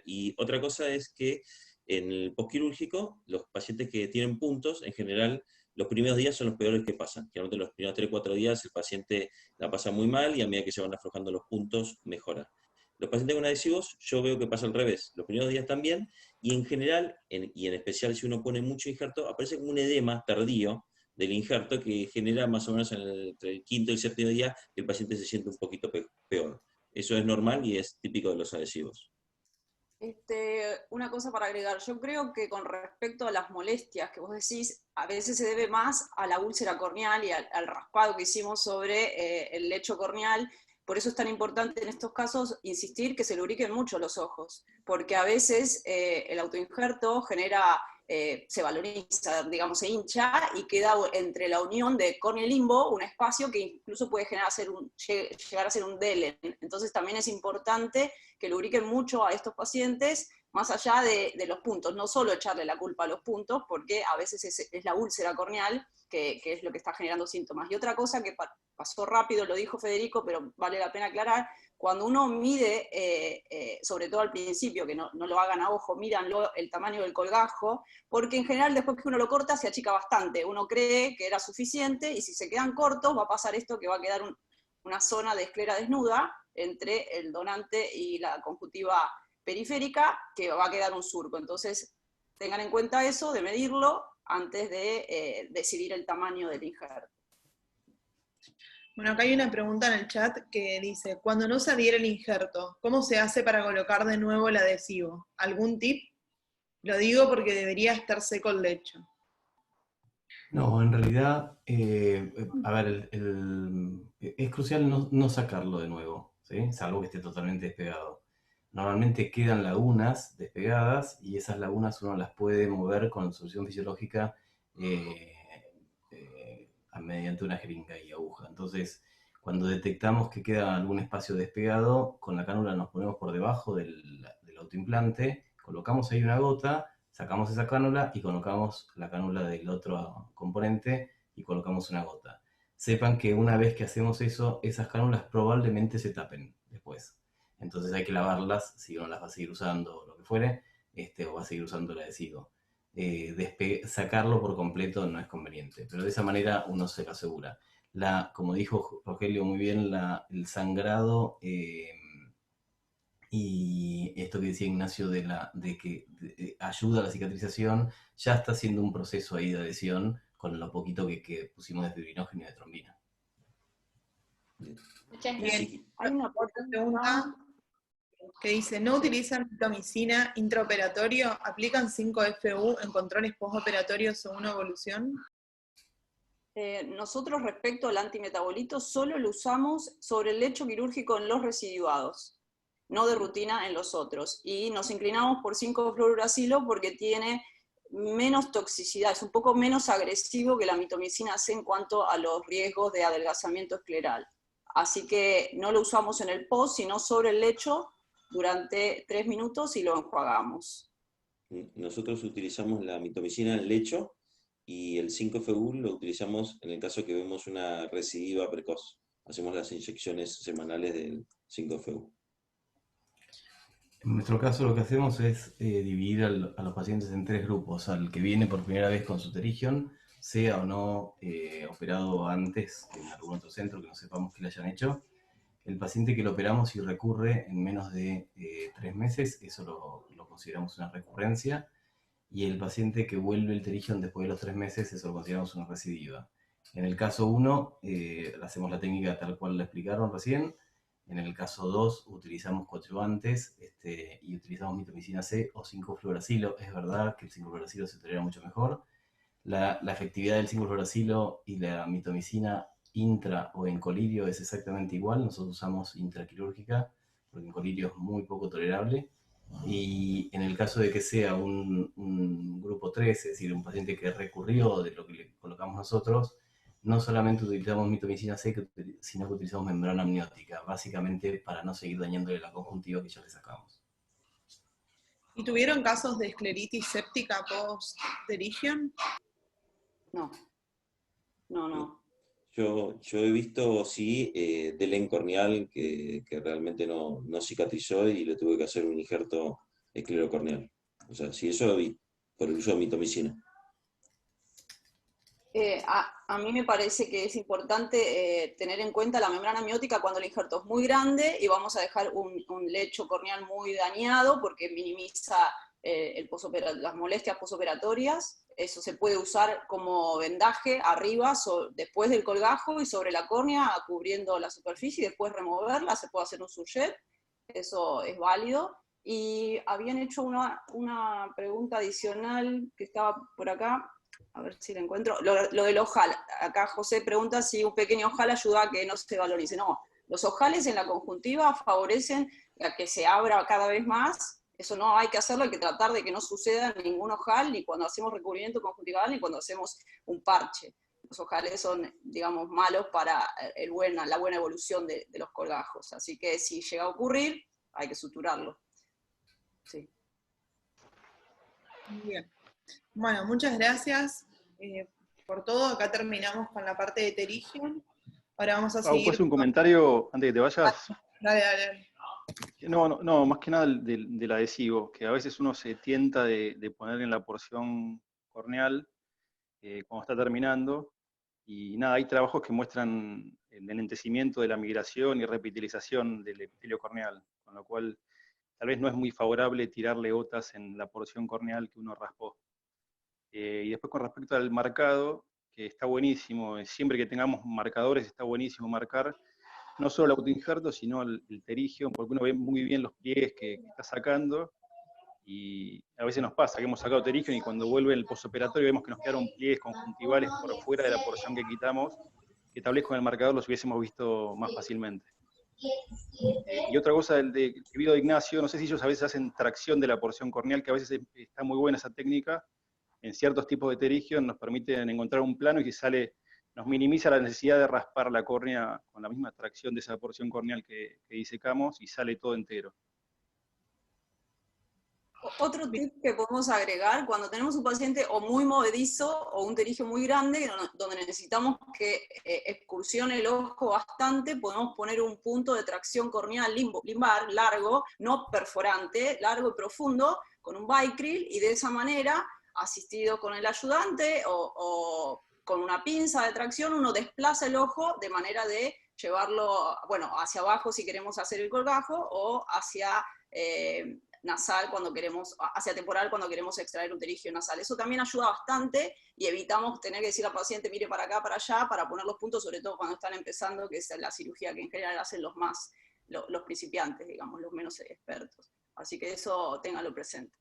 Y otra cosa es que en el postquirúrgico, los pacientes que tienen puntos, en general, los primeros días son los peores que pasan. Generalmente los primeros 3-4 días el paciente la pasa muy mal y a medida que se van aflojando los puntos, mejora. Los pacientes con adhesivos, yo veo que pasa al revés. Los primeros días también, y en general, y en especial si uno pone mucho injerto, aparece como un edema tardío del injerto que genera más o menos entre el quinto y el séptimo día que el paciente se siente un poquito peor. Eso es normal y es típico de los adhesivos. Una cosa para agregar, yo creo que con respecto a las molestias que vos decís, a veces se debe más a la úlcera corneal y al raspado que hicimos sobre el lecho corneal. Por eso es tan importante en estos casos insistir que se lubriquen mucho los ojos, porque a veces el autoinjerto genera, se valoriza, digamos, se hincha y queda entre la unión de córnea y limbo un espacio que incluso puede llegar a ser un delen. Entonces también es importante que lubriquen mucho a estos pacientes, más allá de los puntos, no solo echarle la culpa a los puntos, porque a veces es la úlcera corneal que es lo que está generando síntomas. Y otra cosa que pasó rápido, lo dijo Federico, pero vale la pena aclarar, cuando uno mide, sobre todo al principio, que no lo hagan a ojo, mídanlo el tamaño del colgajo, porque en general después que uno lo corta se achica bastante, uno cree que era suficiente, y si se quedan cortos va a pasar esto, que va a quedar una zona de esclera desnuda entre el donante y la conjuntiva periférica, que va a quedar un surco. Entonces tengan en cuenta eso, de medirlo, antes de decidir el tamaño del injerto. Bueno, acá hay una pregunta en el chat que dice, cuando no se adhiere el injerto, ¿cómo se hace para colocar de nuevo el adhesivo? ¿Algún tip? Lo digo porque debería estar seco el lecho. No, en realidad, a ver, es crucial no sacarlo de nuevo, ¿sí? Salvo que esté totalmente despegado. Normalmente quedan lagunas despegadas y esas lagunas uno las puede mover con solución fisiológica mediante una jeringa y aguja. Entonces, cuando detectamos que queda algún espacio despegado, con la cánula nos ponemos por debajo del autoimplante, colocamos ahí una gota, sacamos esa cánula y colocamos la cánula del otro componente y colocamos una gota. Sepan que una vez que hacemos eso, esas cánulas probablemente se tapen después. Entonces hay que lavarlas si uno las va a seguir usando o lo que fuere, o va a seguir usando el adhesivo. Sacarlo por completo no es conveniente, pero de esa manera uno se lo asegura. Como dijo Rogelio muy bien, el sangrado y esto que decía Ignacio de que ayuda a la cicatrización, ya está haciendo un proceso ahí de adhesión con lo poquito que pusimos de fibrinógeno y de trombina. Bien, hay una pregunta que dice, ¿no utilizan mitomicina intraoperatorio? ¿Aplican 5-FU en controles postoperatorios según evolución? Nosotros respecto al antimetabolito solo lo usamos sobre el lecho quirúrgico en los residuados. no de rutina en los otros. Y nos inclinamos por 5-fluoruracilo porque tiene menos toxicidad, es un poco menos agresivo que la mitomicina C en cuanto a los riesgos de adelgazamiento escleral. Así que no lo usamos en el post, sino sobre el lecho durante 3 minutos y lo enjuagamos. Nosotros utilizamos la mitomicina en lecho y el 5-FU lo utilizamos en el caso que vemos una recidiva precoz. Hacemos las inyecciones semanales del 5-FU. En nuestro caso lo que hacemos es dividir a los pacientes en 3 grupos. Al que viene por primera vez con su pterygium, sea o no operado antes en algún otro centro que no sepamos que le hayan hecho. El paciente que lo operamos y recurre en menos de 3 meses, eso lo consideramos una recurrencia. Y el paciente que vuelve el pterygium después de los 3 meses, eso lo consideramos una recidiva. En el caso 1, hacemos la técnica tal cual la explicaron recién. En el caso 2 utilizamos coadyuvantes y utilizamos mitomicina C o 5-fluoracilo. Es verdad que el 5-fluoracilo se tolera mucho mejor. La efectividad del 5-fluoracilo y la mitomicina intra o en colirio es exactamente igual. Nosotros usamos intraquirúrgica porque en colirio es muy poco tolerable. Y en el caso de que sea un grupo 3, es decir, un paciente que recurrió de lo que le colocamos nosotros, no solamente utilizamos mitomicina C, sino que utilizamos membrana amniótica, básicamente para no seguir dañándole la conjuntiva que ya le sacamos. ¿Y tuvieron casos de escleritis séptica post-pterygium? No. Yo he visto, sí, delén corneal que realmente no cicatrizó y le tuve que hacer un injerto esclerocorneal. O sea, sí, eso lo vi por el uso de mitomicina. A mí me parece que es importante tener en cuenta la membrana amniótica cuando el injerto es muy grande y vamos a dejar un lecho corneal muy dañado porque minimiza las molestias posoperatorias. Eso se puede usar como vendaje arriba, después del colgajo y sobre la córnea, cubriendo la superficie y después removerla. Se puede hacer un surget, eso es válido. Y habían hecho una pregunta adicional que estaba por acá. A ver si la encuentro. Lo del ojal. Acá José pregunta si un pequeño ojal ayuda a que no se valorice. No, los ojales en la conjuntiva favorecen a que se abra cada vez más. Eso no hay que hacerlo, hay que tratar de que no suceda ningún ojal, ni cuando hacemos recubrimiento conjuntival, ni cuando hacemos un parche. Los ojales son, digamos, malos para la buena evolución de los colgajos. Así que si llega a ocurrir, hay que suturarlo. Sí. Muy bien. Bueno, muchas gracias por todo. Acá terminamos con la parte de pterygium. Ahora vamos a seguir. ¿Puedo hacer un comentario antes de que te vayas? Dale. No, más que nada del adhesivo, que a veces uno se tienta de poner en la porción corneal cuando está terminando, y nada, hay trabajos que muestran el enlentecimiento de la migración y repitilización del epitelio corneal, con lo cual tal vez no es muy favorable tirarle gotas en la porción corneal que uno raspó. Y después con respecto al marcado, que está buenísimo, siempre que tengamos marcadores está buenísimo marcar, no solo el autoinjerto, sino el pterygium, porque uno ve muy bien los pliegues que está sacando, y a veces nos pasa que hemos sacado pterygium y cuando vuelve el postoperatorio vemos que nos quedaron pliegues conjuntivales por fuera de la porción que quitamos, que tal vez con el marcador los hubiésemos visto más fácilmente. Y otra cosa que vi de Ignacio, no sé si ellos a veces hacen tracción de la porción corneal, que a veces está muy buena esa técnica, en ciertos tipos de pterygium nos permiten encontrar un plano y que nos minimiza la necesidad de raspar la córnea con la misma tracción de esa porción corneal que disecamos y sale todo entero. Otro tip que podemos agregar, cuando tenemos un paciente o muy movedizo o un pterygium muy grande, donde necesitamos que excursione el ojo bastante, podemos poner un punto de tracción corneal limbar largo, no perforante, largo y profundo, con un Vicryl, y de esa manera, asistido con el ayudante o con una pinza de tracción, uno desplaza el ojo de manera de llevarlo, bueno, hacia abajo si queremos hacer el colgajo, o hacia nasal hacia temporal cuando queremos extraer un pterygium nasal. Eso también ayuda bastante y evitamos tener que decir al paciente mire para acá, para allá, para poner los puntos, sobre todo cuando están empezando, que es la cirugía que en general hacen los principiantes, digamos, los menos expertos. Así que eso ténganlo presente.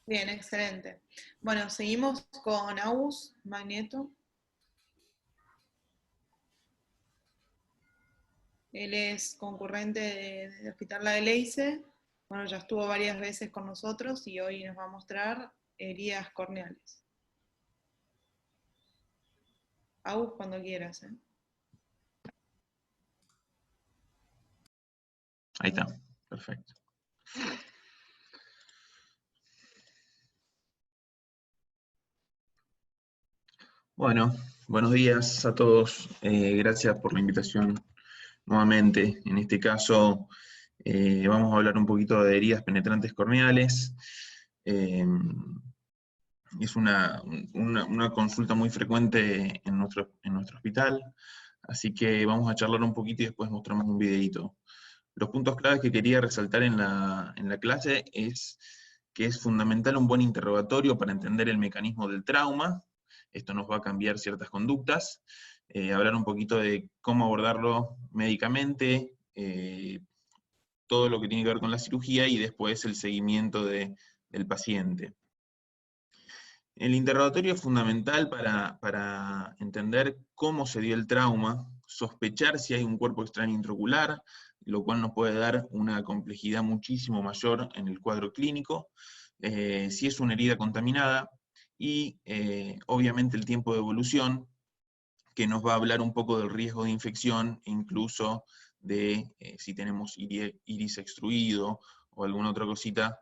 Bien, excelente. Bueno, seguimos con Agus Magneto. Él es concurrente de Hospital La Geleice. Bueno, ya estuvo varias veces con nosotros y hoy nos va a mostrar heridas corneales. Agus, cuando quieras. Ahí está, perfecto. Bueno, buenos días a todos. Gracias por la invitación nuevamente. En este caso vamos a hablar un poquito de heridas penetrantes corneales. Es una consulta muy frecuente en nuestro hospital, así que vamos a charlar un poquito y después mostramos un videito. Los puntos claves que quería resaltar en la clase es que es fundamental un buen interrogatorio para entender el mecanismo del trauma. Esto nos va a cambiar ciertas conductas. Hablar un poquito de cómo abordarlo médicamente, todo lo que tiene que ver con la cirugía y después el seguimiento del paciente. El interrogatorio es fundamental para entender cómo se dio el trauma, sospechar si hay un cuerpo extraño intraocular, lo cual nos puede dar una complejidad muchísimo mayor en el cuadro clínico, si es una herida contaminada, y obviamente el tiempo de evolución, que nos va a hablar un poco del riesgo de infección, e incluso de si tenemos iris extruido o alguna otra cosita,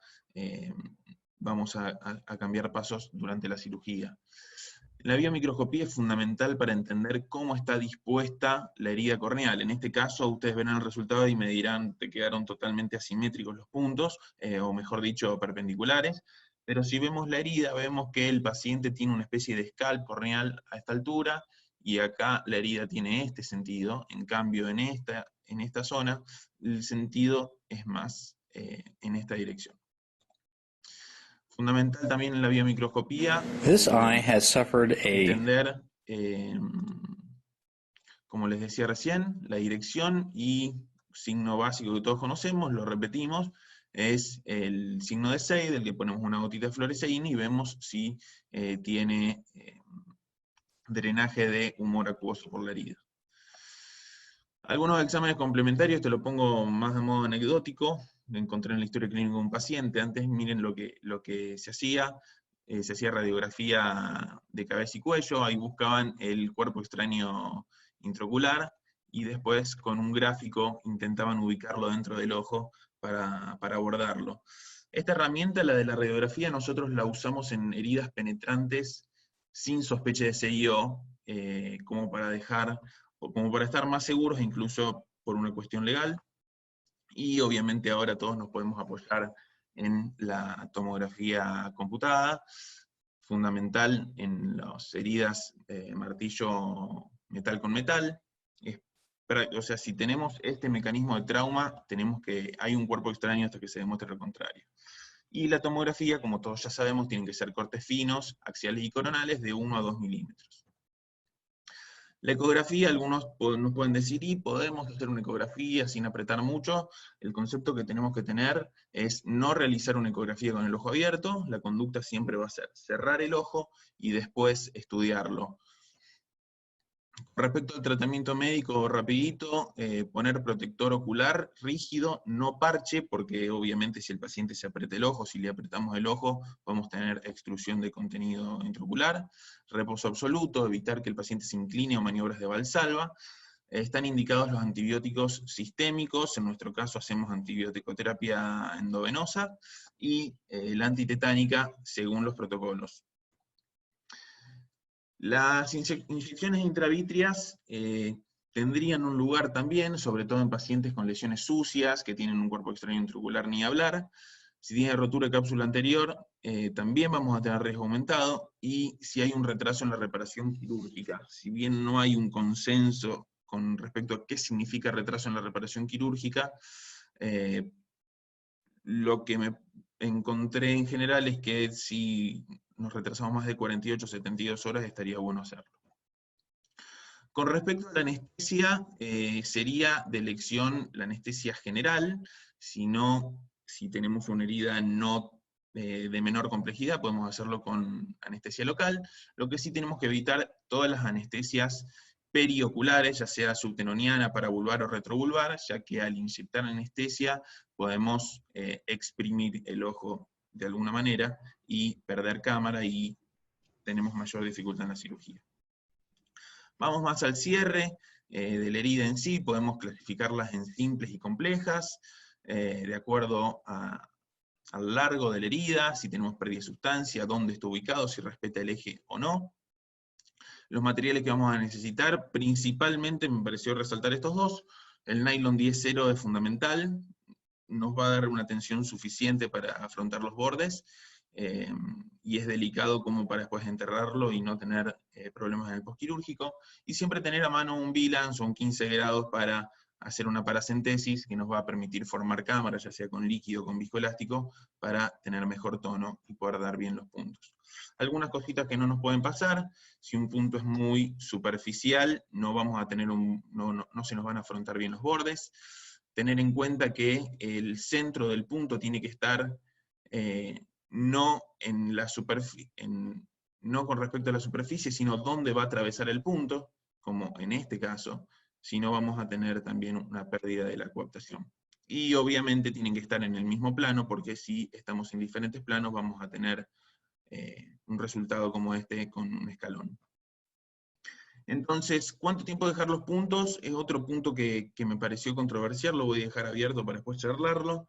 vamos a cambiar pasos durante la cirugía. La biomicroscopía es fundamental para entender cómo está dispuesta la herida corneal. En este caso, ustedes verán el resultado y me dirán que quedaron totalmente asimétricos los puntos, o mejor dicho, perpendiculares. Pero si vemos la herida, vemos que el paciente tiene una especie de scalp corneal a esta altura, y acá la herida tiene este sentido. En cambio, en esta zona, el sentido es más en esta dirección. Fundamental también en la biomicroscopía entender, como les decía recién, la dirección y signo básico que todos conocemos, lo repetimos, es el signo de Seid, del que ponemos una gotita de fluoresceína y vemos si tiene drenaje de humor acuoso por la herida. Algunos exámenes complementarios, te lo pongo más de modo anecdótico, lo encontré en la historia clínica de un paciente. Antes miren lo que se hacía radiografía de cabeza y cuello, ahí buscaban el cuerpo extraño intraocular, y después con un gráfico intentaban ubicarlo dentro del ojo para abordarlo. Esta herramienta, la de la radiografía, nosotros la usamos en heridas penetrantes sin sospecha de CIO, como para estar más seguros, incluso por una cuestión legal, y obviamente ahora todos nos podemos apoyar en la tomografía computada, fundamental en las heridas martillo metal con metal. O sea, si tenemos este mecanismo de trauma, tenemos que hay un cuerpo extraño hasta que se demuestre lo contrario. Y la tomografía, como todos ya sabemos, tienen que ser cortes finos, axiales y coronales de 1 a 2 milímetros. La ecografía, algunos nos pueden decir, y podemos hacer una ecografía sin apretar mucho. El concepto que tenemos que tener es no realizar una ecografía con el ojo abierto. La conducta siempre va a ser cerrar el ojo y después estudiarlo. Respecto al tratamiento médico, rapidito, poner protector ocular rígido, no parche, porque obviamente si el paciente se aprieta el ojo, si le apretamos el ojo, podemos tener extrusión de contenido intraocular. Reposo absoluto, evitar que el paciente se incline o maniobras de valsalva. Están indicados los antibióticos sistémicos, en nuestro caso hacemos antibiótico-terapia endovenosa, y la antitetánica según los protocolos. Las inyecciones intravítreas tendrían un lugar también, sobre todo en pacientes con lesiones sucias, que tienen un cuerpo extraño intraocular ni hablar. Si tiene rotura de cápsula anterior, también vamos a tener riesgo aumentado, y si hay un retraso en la reparación quirúrgica. Si bien no hay un consenso con respecto a qué significa retraso en la reparación quirúrgica, lo que me encontré en general es que si nos retrasamos más de 48 o 72 horas, estaría bueno hacerlo. Con respecto a la anestesia, sería de elección la anestesia general. Si tenemos una herida de menor complejidad, podemos hacerlo con anestesia local. Lo que sí tenemos que evitar todas las anestesias perioculares, ya sea subtenoniana, paravulvar o retrovulvar, ya que al inyectar anestesia podemos exprimir el ojo de alguna manera y perder cámara y tenemos mayor dificultad en la cirugía. Vamos más al cierre de la herida en sí, podemos clasificarlas en simples y complejas, de acuerdo al largo de la herida, si tenemos pérdida de sustancia, dónde está ubicado, si respeta el eje o no. Los materiales que vamos a necesitar, principalmente me pareció resaltar estos dos. El nylon 10-0 es fundamental, nos va a dar una tensión suficiente para afrontar los bordes, y es delicado como para después enterrarlo y no tener problemas en el postquirúrgico. Y siempre tener a mano un Bilans o un 15 grados para hacer una paracentesis que nos va a permitir formar cámara, ya sea con líquido o con viscoelástico, para tener mejor tono y poder dar bien los puntos. Algunas cositas que no nos pueden pasar: si un punto es muy superficial, no vamos a tener no se nos van a afrontar bien los bordes. Tener en cuenta que el centro del punto tiene que estar no con respecto a la superficie, sino dónde va a atravesar el punto, como en este caso, si no vamos a tener también una pérdida de la coaptación. Y obviamente tienen que estar en el mismo plano, porque si estamos en diferentes planos vamos a tener un resultado como este con un escalón. Entonces, ¿cuánto tiempo dejar los puntos? Es otro punto que me pareció controversial, lo voy a dejar abierto para después charlarlo.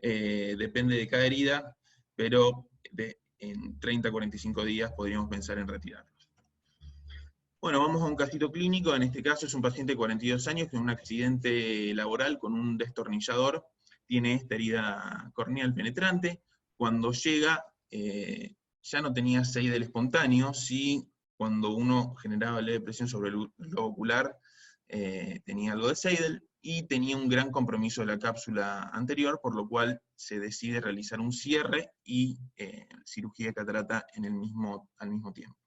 Depende de cada herida, pero en 30 a 45 días podríamos pensar en retirarlos. Bueno, vamos a un casito clínico. En este caso es un paciente de 42 años que en un accidente laboral con un destornillador tiene esta herida corneal penetrante. Cuando llega, ya no tenía Seidel espontáneo, sí, cuando uno generaba leve presión sobre el globo ocular, tenía algo de Seidel, y tenía un gran compromiso de la cápsula anterior, por lo cual se decide realizar un cierre y cirugía de catarata al mismo tiempo.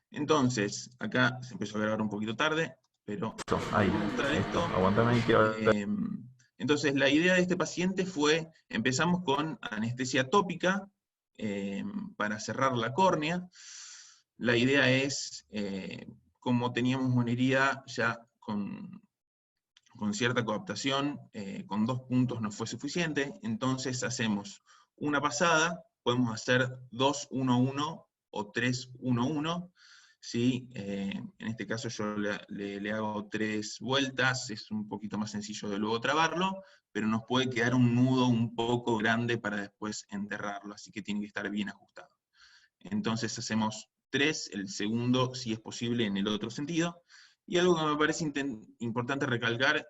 Entonces, acá se empezó a grabar un poquito tarde, pero ahí, aguántame ahí, quiero... Entonces, la idea de este paciente fue, empezamos con anestesia tópica para cerrar la córnea. La idea es, como teníamos una herida ya con cierta coaptación, con 2 puntos no fue suficiente, entonces hacemos una pasada, podemos hacer 2-1-1 o 3-1-1, ¿sí? En este caso yo le hago 3 vueltas, es un poquito más sencillo de luego trabarlo, pero nos puede quedar un nudo un poco grande para después enterrarlo, así que tiene que estar bien ajustado. Entonces hacemos 3, el segundo, si es posible, en el otro sentido. Y algo que me parece importante recalcar,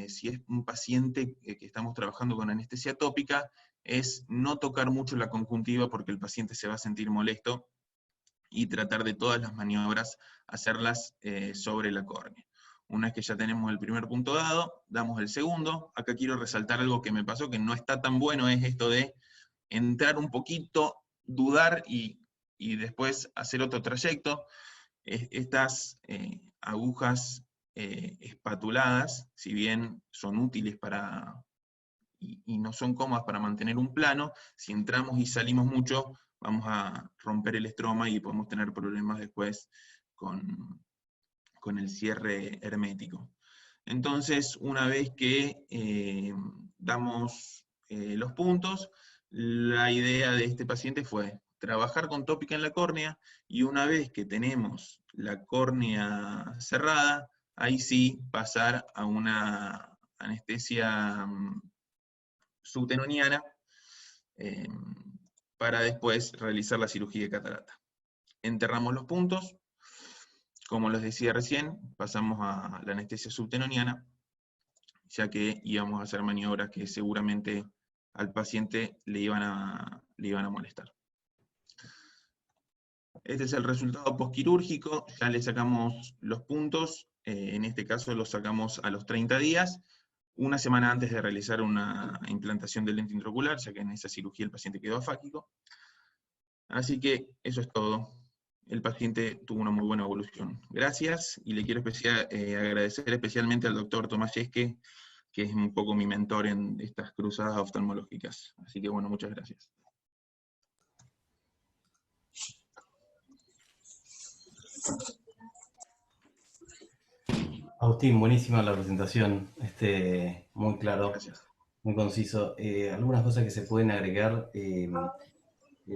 si es un paciente que estamos trabajando con anestesia tópica, es no tocar mucho la conjuntiva porque el paciente se va a sentir molesto, y tratar de todas las maniobras hacerlas sobre la córnea. Una vez que ya tenemos el primer punto dado, damos el segundo. Acá quiero resaltar algo que me pasó que no está tan bueno, es esto de entrar un poquito, dudar y después hacer otro trayecto. Estas agujas espatuladas, si bien son útiles y no son cómodas para mantener un plano, si entramos y salimos mucho, vamos a romper el estroma y podemos tener problemas después con el cierre hermético. Entonces, una vez que damos los puntos, la idea de este paciente fue trabajar con tópica en la córnea, y una vez que tenemos la córnea cerrada, ahí sí pasar a una anestesia subtenoniana para después realizar la cirugía de catarata. Enterramos los puntos, como les decía recién, pasamos a la anestesia subtenoniana, ya que íbamos a hacer maniobras que seguramente al paciente le iban a molestar. Este es el resultado postquirúrgico, ya le sacamos los puntos, en este caso los sacamos a los 30 días, una semana antes de realizar una implantación del lente intraocular, ya que en esa cirugía el paciente quedó afáquico. Así que eso es todo. El paciente tuvo una muy buena evolución. Gracias, y le quiero agradecer especialmente al doctor Tomás Yesque, que es un poco mi mentor en estas cruzadas oftalmológicas. Así que bueno, muchas gracias. Agustín, buenísima la presentación, muy claro, Gracias. muy conciso. Algunas cosas que se pueden agregar,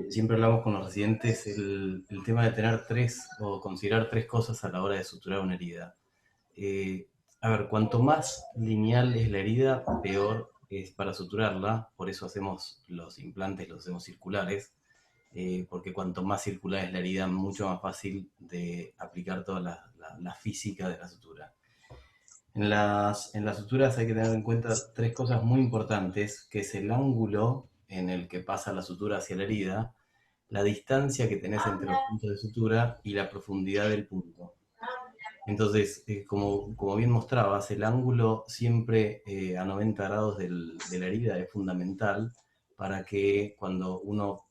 siempre hablamos con los residentes, el tema de tener tres o considerar tres cosas a la hora de suturar una herida. A ver, cuanto más lineal es la herida, peor es para suturarla, por eso hacemos los implantes, los hacemos circulares, porque cuanto más circular es la herida, mucho más fácil de aplicar toda la física de la sutura. En las suturas hay que tener en cuenta tres cosas muy importantes, que es el ángulo en el que pasa la sutura hacia la herida, la distancia que tenés entre los puntos de sutura y la profundidad del punto. Entonces, como bien mostrabas, el ángulo siempre a 90 grados de la herida es fundamental para que cuando uno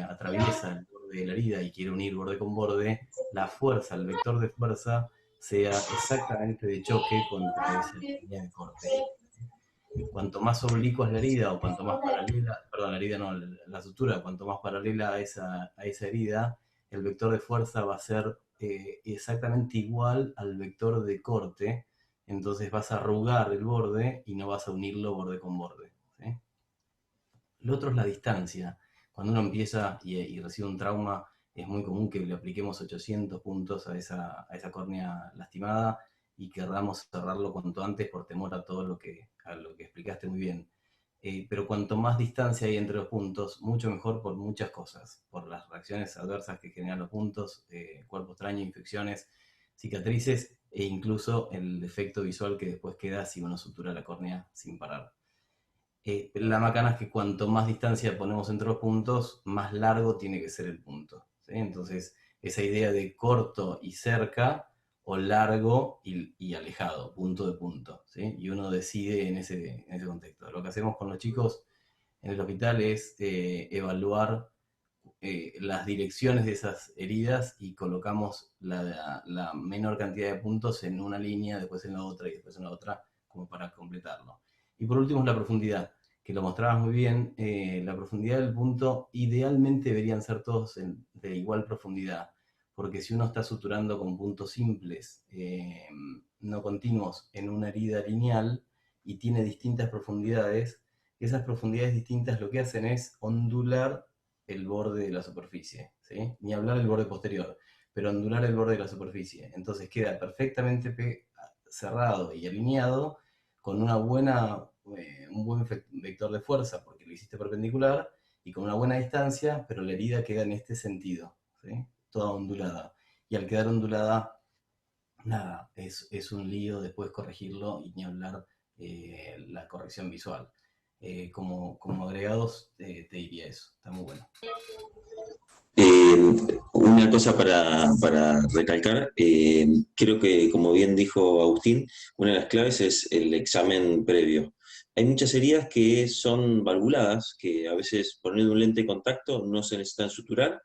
atraviesa el borde de la herida y quiere unir borde con borde, la fuerza, el vector de fuerza, sea exactamente de choque contra esa línea de corte. Cuanto más oblicua es la herida, o cuanto más paralela, perdón, la herida no, la sutura, cuanto más paralela a esa herida, el vector de fuerza va a ser exactamente igual al vector de corte, entonces vas a arrugar el borde y no vas a unirlo borde con borde, ¿sí? Lo otro es la distancia. Cuando uno empieza y recibe un trauma, es muy común que le apliquemos 800 puntos a esa córnea lastimada y querramos cerrarlo cuanto antes por temor a todo lo que explicaste muy bien. Pero cuanto más distancia hay entre los puntos, mucho mejor por muchas cosas, por las reacciones adversas que generan los puntos, cuerpo extraño, infecciones, cicatrices e incluso el efecto visual que después queda si uno sutura la córnea sin parar. La macana es que cuanto más distancia ponemos entre los puntos, más largo tiene que ser el punto, ¿sí? Entonces, esa idea de corto y cerca, o largo y alejado, punto de punto, ¿sí? Y uno decide en ese contexto. Lo que hacemos con los chicos en el hospital es evaluar las direcciones de esas heridas y colocamos la menor cantidad de puntos en una línea, después en la otra y después en la otra, como para completarlo. Y por último es la profundidad, que lo mostrabas muy bien. La profundidad del punto, idealmente deberían ser todos de igual profundidad, porque si uno está suturando con puntos simples, no continuos, en una herida lineal y tiene distintas profundidades, esas profundidades distintas lo que hacen es ondular el borde de la superficie, ¿sí? Ni hablar del borde posterior, pero ondular el borde de la superficie. Entonces queda perfectamente cerrado y alineado con un buen vector de fuerza, porque lo hiciste perpendicular, y con una buena distancia, pero la herida queda en este sentido, ¿sí? Toda ondulada. Y al quedar ondulada, nada, es un lío después corregirlo y ni hablar la corrección visual. Como agregados te diría eso, está muy bueno. Una cosa para recalcar, creo que como bien dijo Agustín, una de las claves es el examen previo. Hay muchas heridas que son valvuladas, que a veces poniendo un lente de contacto no se necesitan suturar,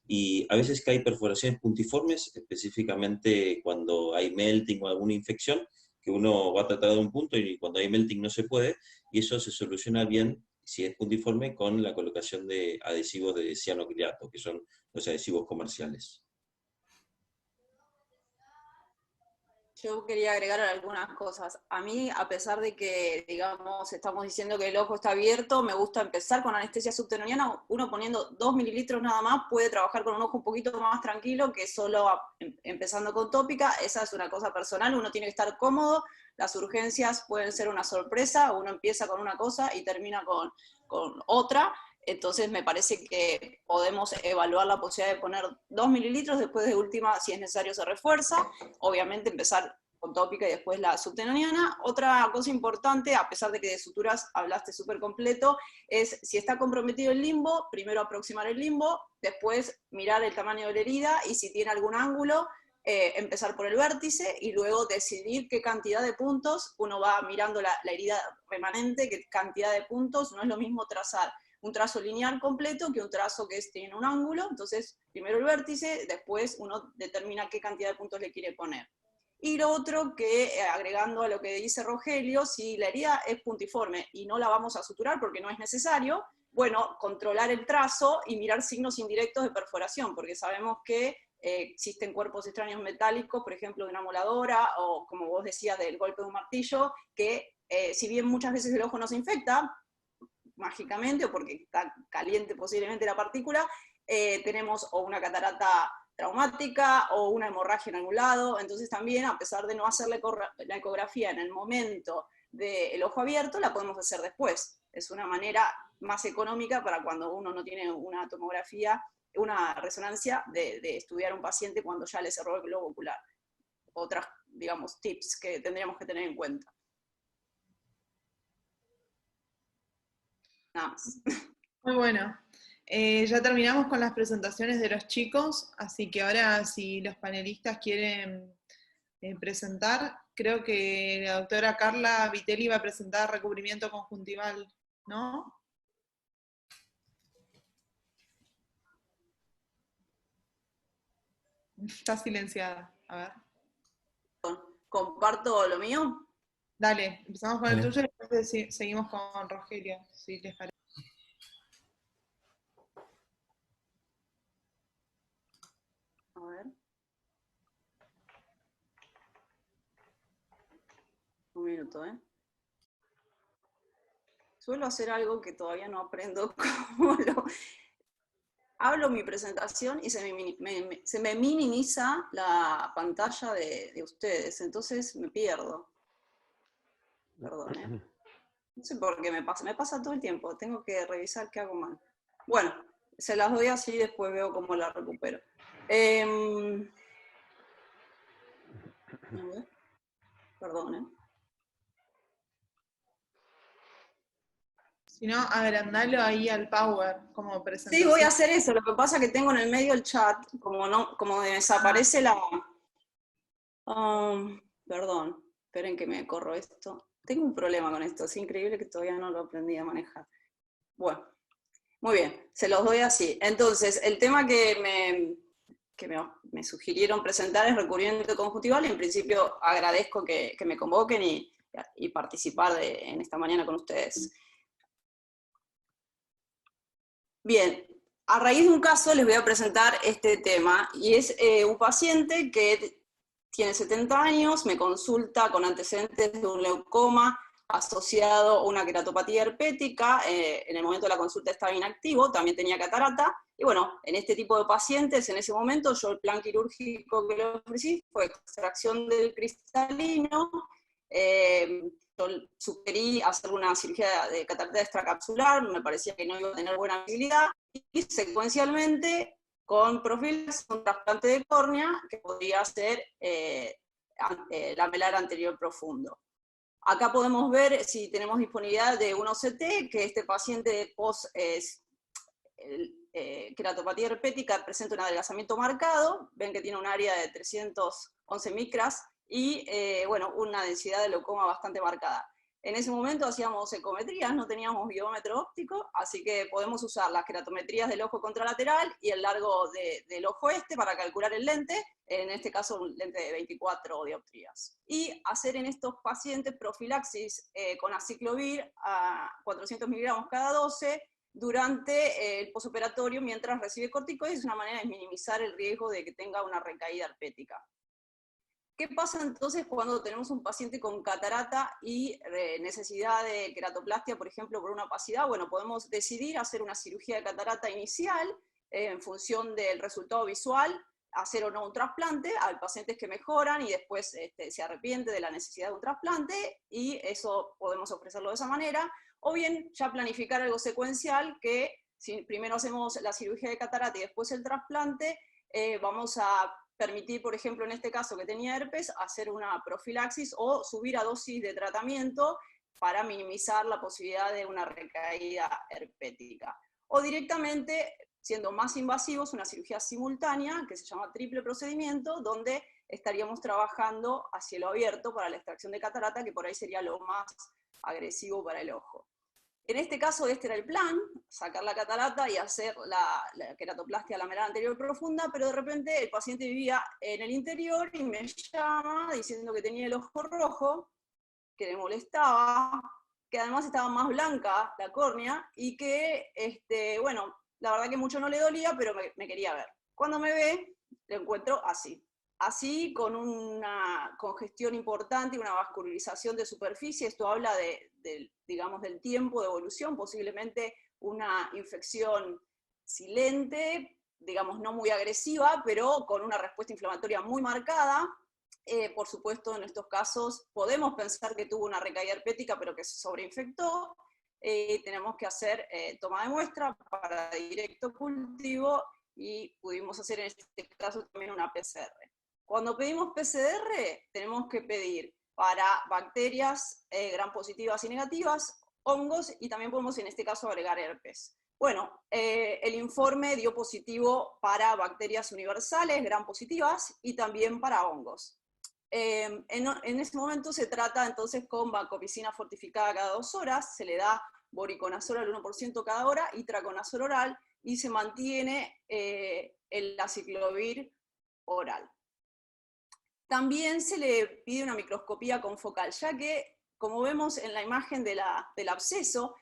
y a veces que hay perforaciones puntiformes, específicamente cuando hay melting o alguna infección, que uno va a tratar de un punto y cuando hay melting no se puede, y eso se soluciona bien, si es puntiforme, con la colocación de adhesivos de cianocrilato, que son los adhesivos comerciales. Yo quería agregar algunas cosas. A mí, a pesar de que, digamos, estamos diciendo que el ojo está abierto, me gusta empezar con anestesia subtenoniana. Uno poniendo 2 mililitros nada más puede trabajar con un ojo un poquito más tranquilo que solo empezando con tópica. Esa es una cosa personal, uno tiene que estar cómodo. Las urgencias pueden ser una sorpresa, uno empieza con una cosa y termina con otra. Entonces me parece que podemos evaluar la posibilidad de poner 2 mililitros, después de última, si es necesario, se refuerza. Obviamente empezar con tópica y después la subtenoniana. Otra cosa importante, a pesar de que de suturas hablaste súper completo, es si está comprometido el limbo, primero aproximar el limbo, después mirar el tamaño de la herida y si tiene algún ángulo, empezar por el vértice y luego decidir qué cantidad de puntos. Uno va mirando la herida remanente, qué cantidad de puntos. No es lo mismo trazar un trazo lineal completo que un trazo que tiene un ángulo. Entonces, primero el vértice, después uno determina qué cantidad de puntos le quiere poner. Y lo otro que, agregando a lo que dice Rogelio, si la herida es puntiforme y no la vamos a suturar porque no es necesario, bueno, controlar el trazo y mirar signos indirectos de perforación, porque sabemos que existen cuerpos extraños metálicos, por ejemplo, de una moladora, o como vos decías, del golpe de un martillo, que si bien muchas veces el ojo no se infecta, mágicamente, o porque está caliente posiblemente la partícula, tenemos o una catarata traumática o una hemorragia en algún lado. Entonces también, a pesar de no hacer la ecografía en el momento del ojo abierto, la podemos hacer después. Es una manera más económica para cuando uno no tiene una tomografía, una resonancia, de estudiar a un paciente cuando ya le cerró el globo ocular. Otras, digamos, tips que tendríamos que tener en cuenta. Nada más. Muy bueno. Ya terminamos con las presentaciones de los chicos, así que ahora si los panelistas quieren presentar, creo que la doctora Carla Vitelli va a presentar recubrimiento conjuntival, ¿no? Está silenciada, a ver. ¿Comparto lo mío? Dale, empezamos con el Dale. tuyo y después seguimos con Rogelio, si les parece. A ver. Un minuto, ¿eh? Suelo hacer algo que todavía no aprendo cómo lo... Hablo mi presentación y se me minimiza la pantalla de ustedes, entonces me pierdo. Perdón, ¿eh? No sé por qué me pasa todo el tiempo, tengo que revisar qué hago mal. Bueno, se las doy así y después veo cómo la recupero. A ver. Perdón, ¿eh? Si no, agrandalo ahí al Power como presentación. Sí, voy a hacer eso, lo que pasa es que tengo en el medio el chat, como desaparece la... perdón, esperen que me corro esto. Tengo un problema con esto, es increíble que todavía no lo aprendí a manejar. Bueno, muy bien, se los doy así. Entonces, el tema que me sugirieron presentar es recubrimiento conjuntival, y en principio agradezco que me convoquen y participar en esta mañana con ustedes. Bien, a raíz de un caso les voy a presentar este tema, y es un paciente que tiene 70 años, me consulta con antecedentes de un leucoma asociado a una queratopatía herpética, en el momento de la consulta estaba inactivo, también tenía catarata, y bueno, en este tipo de pacientes, en ese momento, yo el plan quirúrgico que le ofrecí fue extracción del cristalino, yo sugerí hacer una cirugía de catarata extracapsular, me parecía que no iba a tener buena visibilidad, y secuencialmente, con profilaxis, un trasplante de córnea, que podría ser lamelar anterior profundo. Acá podemos ver si tenemos disponibilidad de un OCT, que este paciente queratopatía herpética presenta un adelgazamiento marcado, ven que tiene un área de 311 micras, y bueno, una densidad de leucoma bastante marcada. En ese momento hacíamos ecometrías, no teníamos biómetro óptico, así que podemos usar las queratometrías del ojo contralateral y el largo del ojo para calcular el lente, en este caso un lente de 24 dioptrías. Y hacer en estos pacientes profilaxis con aciclovir a 400 miligramos cada 12 durante el posoperatorio mientras recibe corticoides, es una manera de minimizar el riesgo de que tenga una recaída herpética. ¿Qué pasa entonces cuando tenemos un paciente con catarata y necesidad de queratoplastia, por ejemplo, por una opacidad? Bueno, podemos decidir hacer una cirugía de catarata inicial en función del resultado visual, hacer o no un trasplante. Hay pacientes que mejoran y después se arrepiente de la necesidad de un trasplante, y eso podemos ofrecerlo de esa manera. O bien ya planificar algo secuencial, que si primero hacemos la cirugía de catarata y después el trasplante, vamos a permitir, por ejemplo, en este caso que tenía herpes, hacer una profilaxis o subir a dosis de tratamiento para minimizar la posibilidad de una recaída herpética. O directamente, siendo más invasivos, una cirugía simultánea, que se llama triple procedimiento, donde estaríamos trabajando a cielo abierto para la extracción de catarata, que por ahí sería lo más agresivo para el ojo. En este caso, este era el plan, sacar la catarata y hacer la queratoplastia lamelar anterior profunda, pero de repente el paciente vivía en el interior y me llama diciendo que tenía el ojo rojo, que le molestaba, que además estaba más blanca la córnea, y que, bueno, la verdad que mucho no le dolía, pero me quería ver. Cuando me ve, lo encuentro así. Así, con una congestión importante y una vascularización de superficie. Esto habla digamos, del tiempo de evolución, posiblemente una infección silente, digamos, no muy agresiva, pero con una respuesta inflamatoria muy marcada. Por supuesto, en estos casos podemos pensar que tuvo una recaída herpética, pero que se sobreinfectó. Tenemos que hacer toma de muestra para directo cultivo, y pudimos hacer en este caso también una PCR. Cuando pedimos PCR, tenemos que pedir para bacterias gram positivas y negativas, hongos, y también podemos en este caso agregar herpes. Bueno, el informe dio positivo para bacterias universales, gram positivas, y también para hongos. En ese momento se trata entonces con vancomicina fortificada cada 2 horas, se le da voriconazol al 1% cada hora y traconazol oral, y se mantiene el aciclovir oral. También se le pide una microscopía confocal, ya que, como vemos en la imagen del absceso,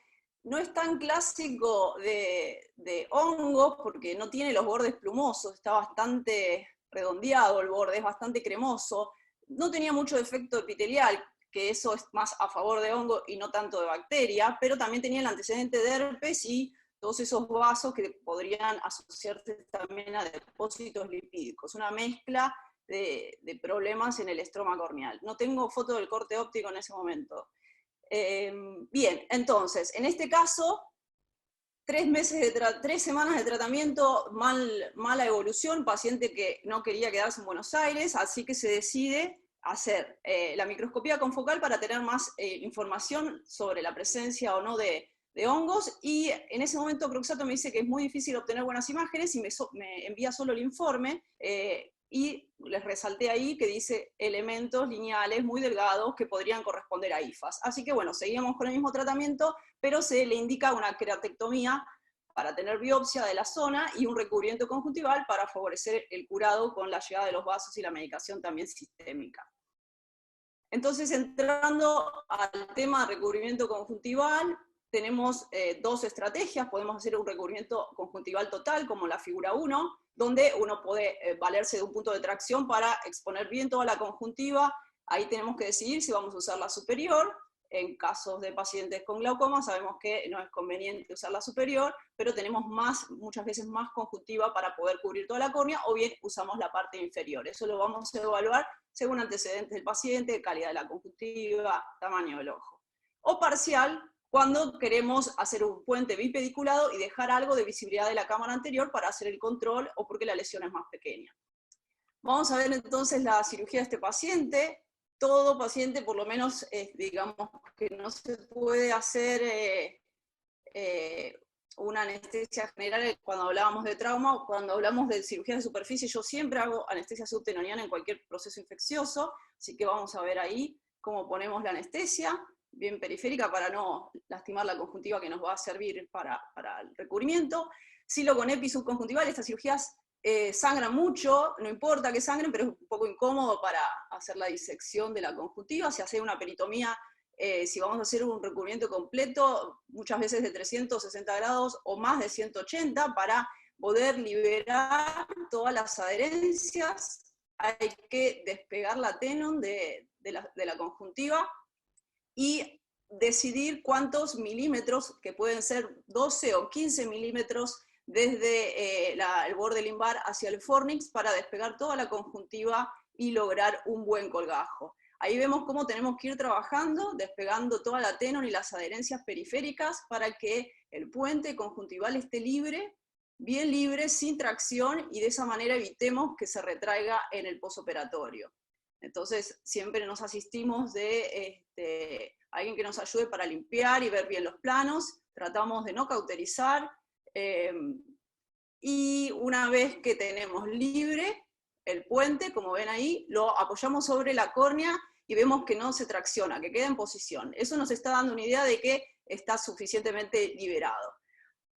no es tan clásico de hongos, porque no tiene los bordes plumosos, está bastante redondeado el borde, es bastante cremoso, no tenía mucho efecto epitelial, que eso es más a favor de hongo y no tanto de bacteria, pero también tenía el antecedente de herpes y todos esos vasos que podrían asociarse también a depósitos lipídicos, una mezcla de problemas en el estroma corneal. No tengo foto del corte óptico en ese momento. Bien, entonces, en este caso, 3 semanas de tratamiento, mala evolución, paciente que no quería quedarse en Buenos Aires, así que se decide hacer la microscopía confocal para tener más información sobre la presencia o no de hongos, y en ese momento Croxato me dice que es muy difícil obtener buenas imágenes y me envía solo el informe, y les resalté ahí que dice elementos lineales muy delgados que podrían corresponder a IFAS. Así que bueno, seguíamos con el mismo tratamiento, pero se le indica una queratectomía para tener biopsia de la zona y un recubrimiento conjuntival para favorecer el curado con la llegada de los vasos y la medicación también sistémica. Entonces, entrando al tema de recubrimiento conjuntival, tenemos 2 estrategias. Podemos hacer un recubrimiento conjuntival total, como la figura 1, donde uno puede valerse de un punto de tracción para exponer bien toda la conjuntiva. Ahí tenemos que decidir si vamos a usar la superior. En casos de pacientes con glaucoma sabemos que no es conveniente usar la superior, pero tenemos muchas veces más conjuntiva para poder cubrir toda la córnea, o bien usamos la parte inferior. Eso lo vamos a evaluar según antecedentes del paciente, calidad de la conjuntiva, tamaño del ojo. O parcial, cuando queremos hacer un puente bipediculado y dejar algo de visibilidad de la cámara anterior para hacer el control, o porque la lesión es más pequeña. Vamos a ver entonces la cirugía de este paciente. Todo paciente, por lo menos, digamos que no se puede hacer una anestesia general cuando hablábamos de trauma. Cuando hablamos de cirugía de superficie, yo siempre hago anestesia subtenoniana en cualquier proceso infeccioso, así que vamos a ver ahí cómo ponemos la anestesia, bien periférica para no lastimar la conjuntiva que nos va a servir para el recubrimiento. Silo con EPI subconjuntival, estas cirugías sangran mucho, no importa que sangren, pero es un poco incómodo para hacer la disección de la conjuntiva. Se hace una peritomía, si vamos a hacer un recubrimiento completo, muchas veces de 360 grados o más de 180, para poder liberar todas las adherencias. Hay que despegar la tenon de la conjuntiva y decidir cuántos milímetros, que pueden ser 12 o 15 milímetros, desde el borde limbar hacia el fornix, para despegar toda la conjuntiva y lograr un buen colgajo. Ahí vemos cómo tenemos que ir trabajando, despegando toda la tenon y las adherencias periféricas para que el puente conjuntival esté libre, bien libre, sin tracción, y de esa manera evitemos que se retraiga en el posoperatorio. Entonces, siempre nos asistimos de alguien que nos ayude para limpiar y ver bien los planos. Tratamos de no cauterizar, y una vez que tenemos libre el puente, como ven ahí, lo apoyamos sobre la córnea y vemos que no se tracciona, que queda en posición. Eso nos está dando una idea de que está suficientemente liberado.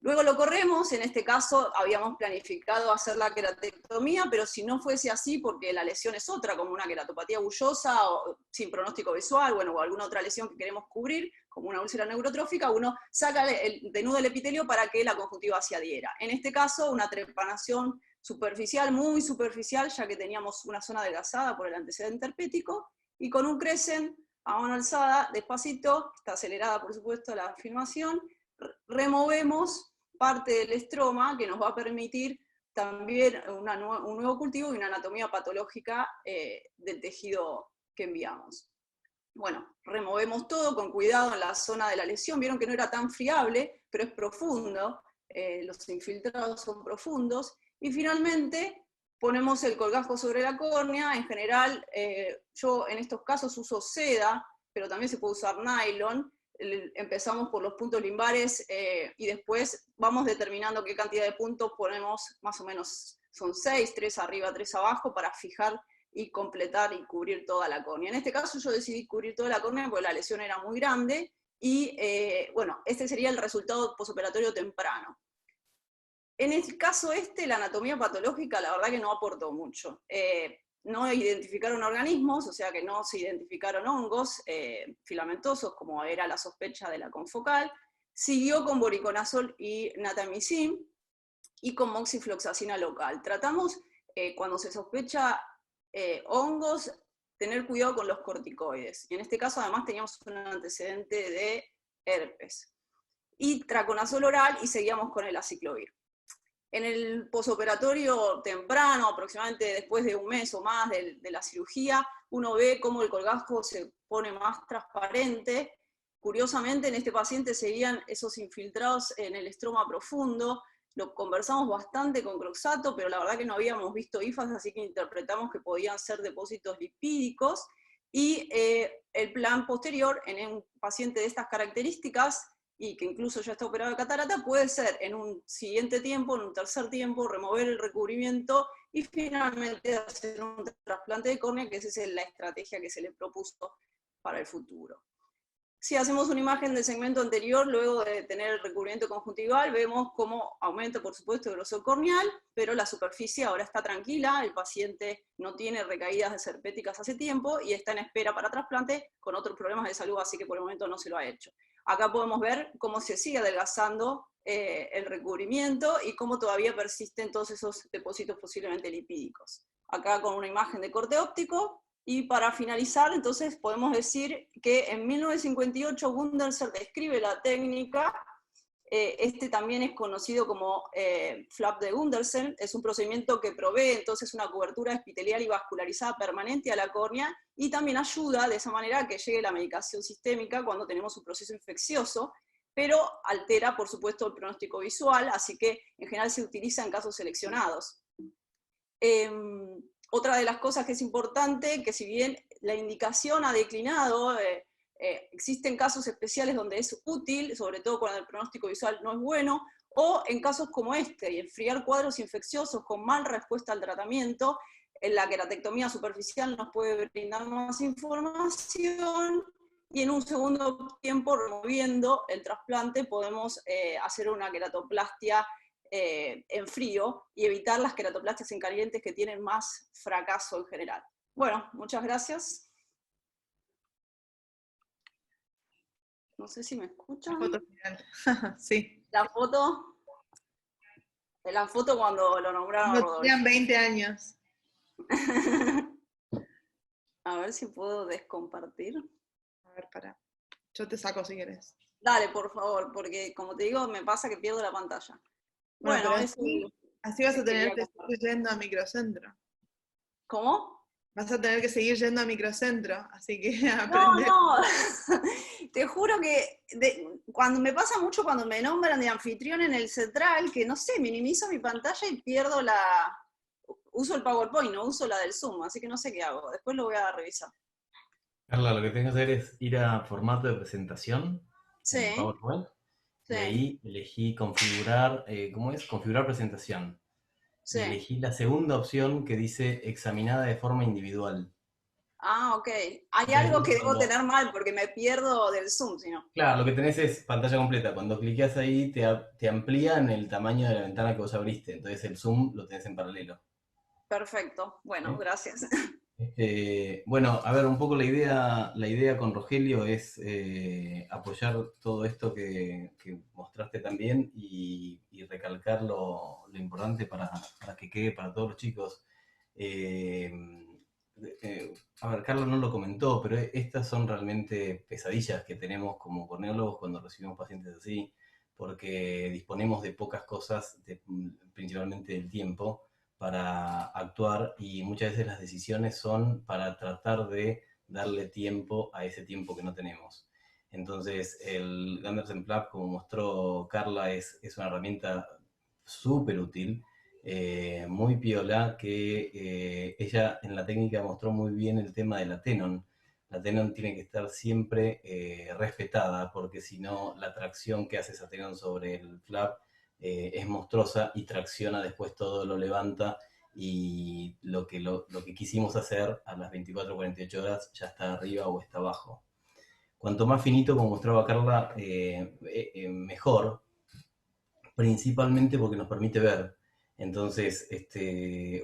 Luego lo corremos. En este caso habíamos planificado hacer la queratectomía, pero si no fuese así, porque la lesión es otra, como una queratopatía bullosa o sin pronóstico visual, bueno, o alguna otra lesión que queremos cubrir, como una úlcera neurotrófica, uno saca denuda el epitelio para que la conjuntiva se adhiera. En este caso, una trepanación superficial, muy superficial, ya que teníamos una zona adelgazada por el antecedente herpético, y con un crescent a mano alzada, despacito, está acelerada por supuesto la filmación, removemos parte del estroma que nos va a permitir también un nuevo cultivo y una anatomía patológica del tejido que enviamos. Bueno, removemos todo con cuidado en la zona de la lesión, vieron que no era tan friable, pero es profundo, los infiltrados son profundos, y finalmente ponemos el colgajo sobre la córnea. En general, yo en estos casos uso seda, pero también se puede usar nylon. Empezamos por los puntos limbares y después vamos determinando qué cantidad de puntos ponemos, más o menos son 6, 3 arriba, 3 abajo, para fijar y completar y cubrir toda la córnea. En este caso yo decidí cubrir toda la córnea porque la lesión era muy grande, y bueno, este sería el resultado posoperatorio temprano. En el caso la anatomía patológica la verdad que no aportó mucho. No identificaron organismos, o sea que no se identificaron hongos filamentosos, como era la sospecha de la confocal. Siguió con voriconazol y natamicin, y con moxifloxacina local. Tratamos, cuando se sospecha hongos, tener cuidado con los corticoides. Y en este caso además teníamos un antecedente de herpes. Y traconazol oral, y seguíamos con el aciclovir. En el posoperatorio temprano, aproximadamente después de un mes o más de la cirugía, uno ve cómo el colgajo se pone más transparente. Curiosamente, en este paciente seguían esos infiltrados en el estroma profundo. Lo conversamos bastante con Croxato, pero la verdad que no habíamos visto IFAS, así que interpretamos que podían ser depósitos lipídicos. Y el plan posterior, en un paciente de estas características, y que incluso ya está operado de catarata, puede ser en un siguiente tiempo, en un tercer tiempo, remover el recubrimiento y finalmente hacer un trasplante de córnea, que esa es la estrategia que se le propuso para el futuro. Si hacemos una imagen del segmento anterior, luego de tener el recubrimiento conjuntival, vemos cómo aumenta, por supuesto, el grosor corneal, pero la superficie ahora está tranquila, el paciente no tiene recaídas herpéticas hace tiempo y está en espera para trasplante con otros problemas de salud, así que por el momento no se lo ha hecho. Acá podemos ver cómo se sigue adelgazando el recubrimiento y cómo todavía persisten todos esos depósitos posiblemente lipídicos. Acá con una imagen de corte óptico. Y para finalizar, entonces, podemos decir que en 1958 Gundersen describe la técnica. Este también es conocido como flap de Gundersen. Es un procedimiento que provee entonces una cobertura epitelial y vascularizada permanente a la córnea, y también ayuda de esa manera a que llegue la medicación sistémica cuando tenemos un proceso infeccioso, pero altera, por supuesto, el pronóstico visual, así que en general se utiliza en casos seleccionados. Otra de las cosas que es importante, que si bien la indicación ha declinado, existen casos especiales donde es útil, sobre todo cuando el pronóstico visual no es bueno, o en casos como este, y enfriar cuadros infecciosos con mal respuesta al tratamiento, en la queratectomía superficial nos puede brindar más información, y en un segundo tiempo, removiendo el trasplante, podemos hacer una queratoplastia en frío y evitar las queratoplastias en calientes, que tienen más fracaso en general. Bueno, muchas gracias. No sé si me escuchan. La foto final. Sí. La foto. La foto cuando lo nombraron a Rodolfo. Tenían 20 años. A ver si puedo descompartir. A ver, pará. Yo te saco si querés. Dale, por favor, porque como te digo, me pasa que pierdo la pantalla. Bueno, Bueno, así vas a tener que seguir yendo a microcentro. ¿Cómo? Vas a tener que seguir yendo a microcentro, así que aprende. No, te juro que cuando me pasa mucho cuando me nombran de anfitrión en el central, que no sé, minimizo mi pantalla y pierdo uso el PowerPoint, no uso la del Zoom, así que no sé qué hago, después lo voy a revisar. Carla, lo que tienes que hacer es ir a formato de presentación, sí. En PowerPoint. Sí. Y ahí elegí configurar, ¿cómo es? Configurar presentación. Sí. Y elegí la segunda opción que dice examinada de forma individual. Ah, ok. Hay algo que debo tener mal porque me pierdo del Zoom, si no. Claro, lo que tenés es pantalla completa. Cuando clicás ahí te amplían el tamaño de la ventana que vos abriste. Entonces el Zoom lo tenés en paralelo. Perfecto. Bueno, gracias. Bueno, a ver, un poco la idea con Rogelio es apoyar todo esto que mostraste también y recalcar lo importante para que quede para todos los chicos. Eh, a ver, Carlos no lo comentó, pero estas son realmente pesadillas que tenemos como corneólogos cuando recibimos pacientes así, porque disponemos de pocas cosas, principalmente del tiempo, para actuar, y muchas veces las decisiones son para tratar de darle tiempo a ese tiempo que no tenemos. Entonces, el Gundersen Plug, como mostró Carla, es una herramienta súper útil, muy piola, que ella en la técnica mostró muy bien el tema de la tenon. La tenon tiene que estar siempre respetada, porque si no, la tracción que hace esa tenon sobre el flap es monstruosa y tracciona después todo, lo levanta, y lo que quisimos hacer a las 24 o 48 horas ya está arriba o está abajo. Cuanto más finito, como mostraba Carla, mejor, principalmente porque nos permite ver. Entonces,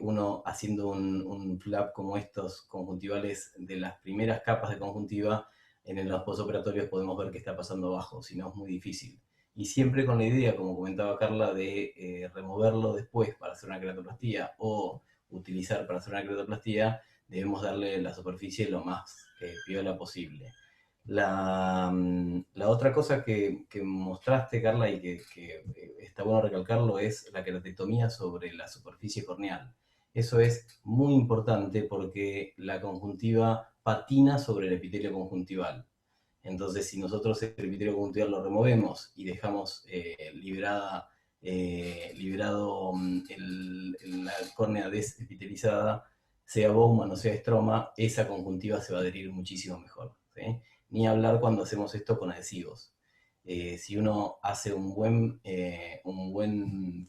uno haciendo un flap como estos conjuntivales de las primeras capas de conjuntiva, en los postoperatorios podemos ver qué está pasando abajo, si no es muy difícil. Y siempre con la idea, como comentaba Carla, de removerlo después para hacer una queratoplastía o utilizar para hacer una queratoplastía, debemos darle la superficie lo más piola posible. La otra cosa que mostraste, Carla, y que está bueno recalcarlo, es la queratectomía sobre la superficie corneal. Eso es muy importante porque la conjuntiva patina sobre el epitelio conjuntival. Entonces, si nosotros el epitelio conjuntival lo removemos y dejamos liberado la córnea desepitelizada, sea Bowman o sea estroma, esa conjuntiva se va a adherir muchísimo mejor, ¿sí? Ni hablar cuando hacemos esto con adhesivos. Si uno hace un buen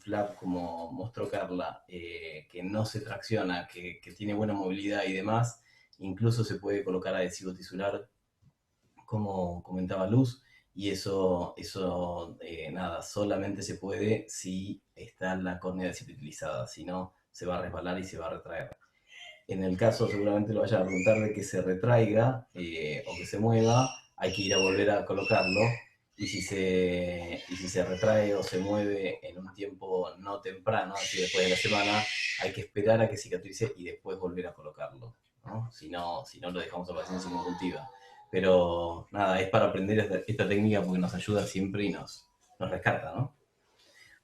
flap, como mostró Carla, que no se tracciona, que tiene buena movilidad y demás, incluso se puede colocar adhesivo tisular, como comentaba Luz, y eso nada, solamente se puede si está la córnea desepitelizada, si no se va a resbalar y se va a retraer. En el caso, seguramente lo vayan a preguntar, de que se retraiga o que se mueva, hay que ir a volver a colocarlo, y si se retrae o se mueve en un tiempo no temprano, así después de la semana, hay que esperar a que cicatrice y después volver a colocarlo, ¿no? Si no lo dejamos a paciente sin conjuntiva. Pero nada, es para aprender esta técnica porque nos ayuda siempre y nos rescata, ¿no?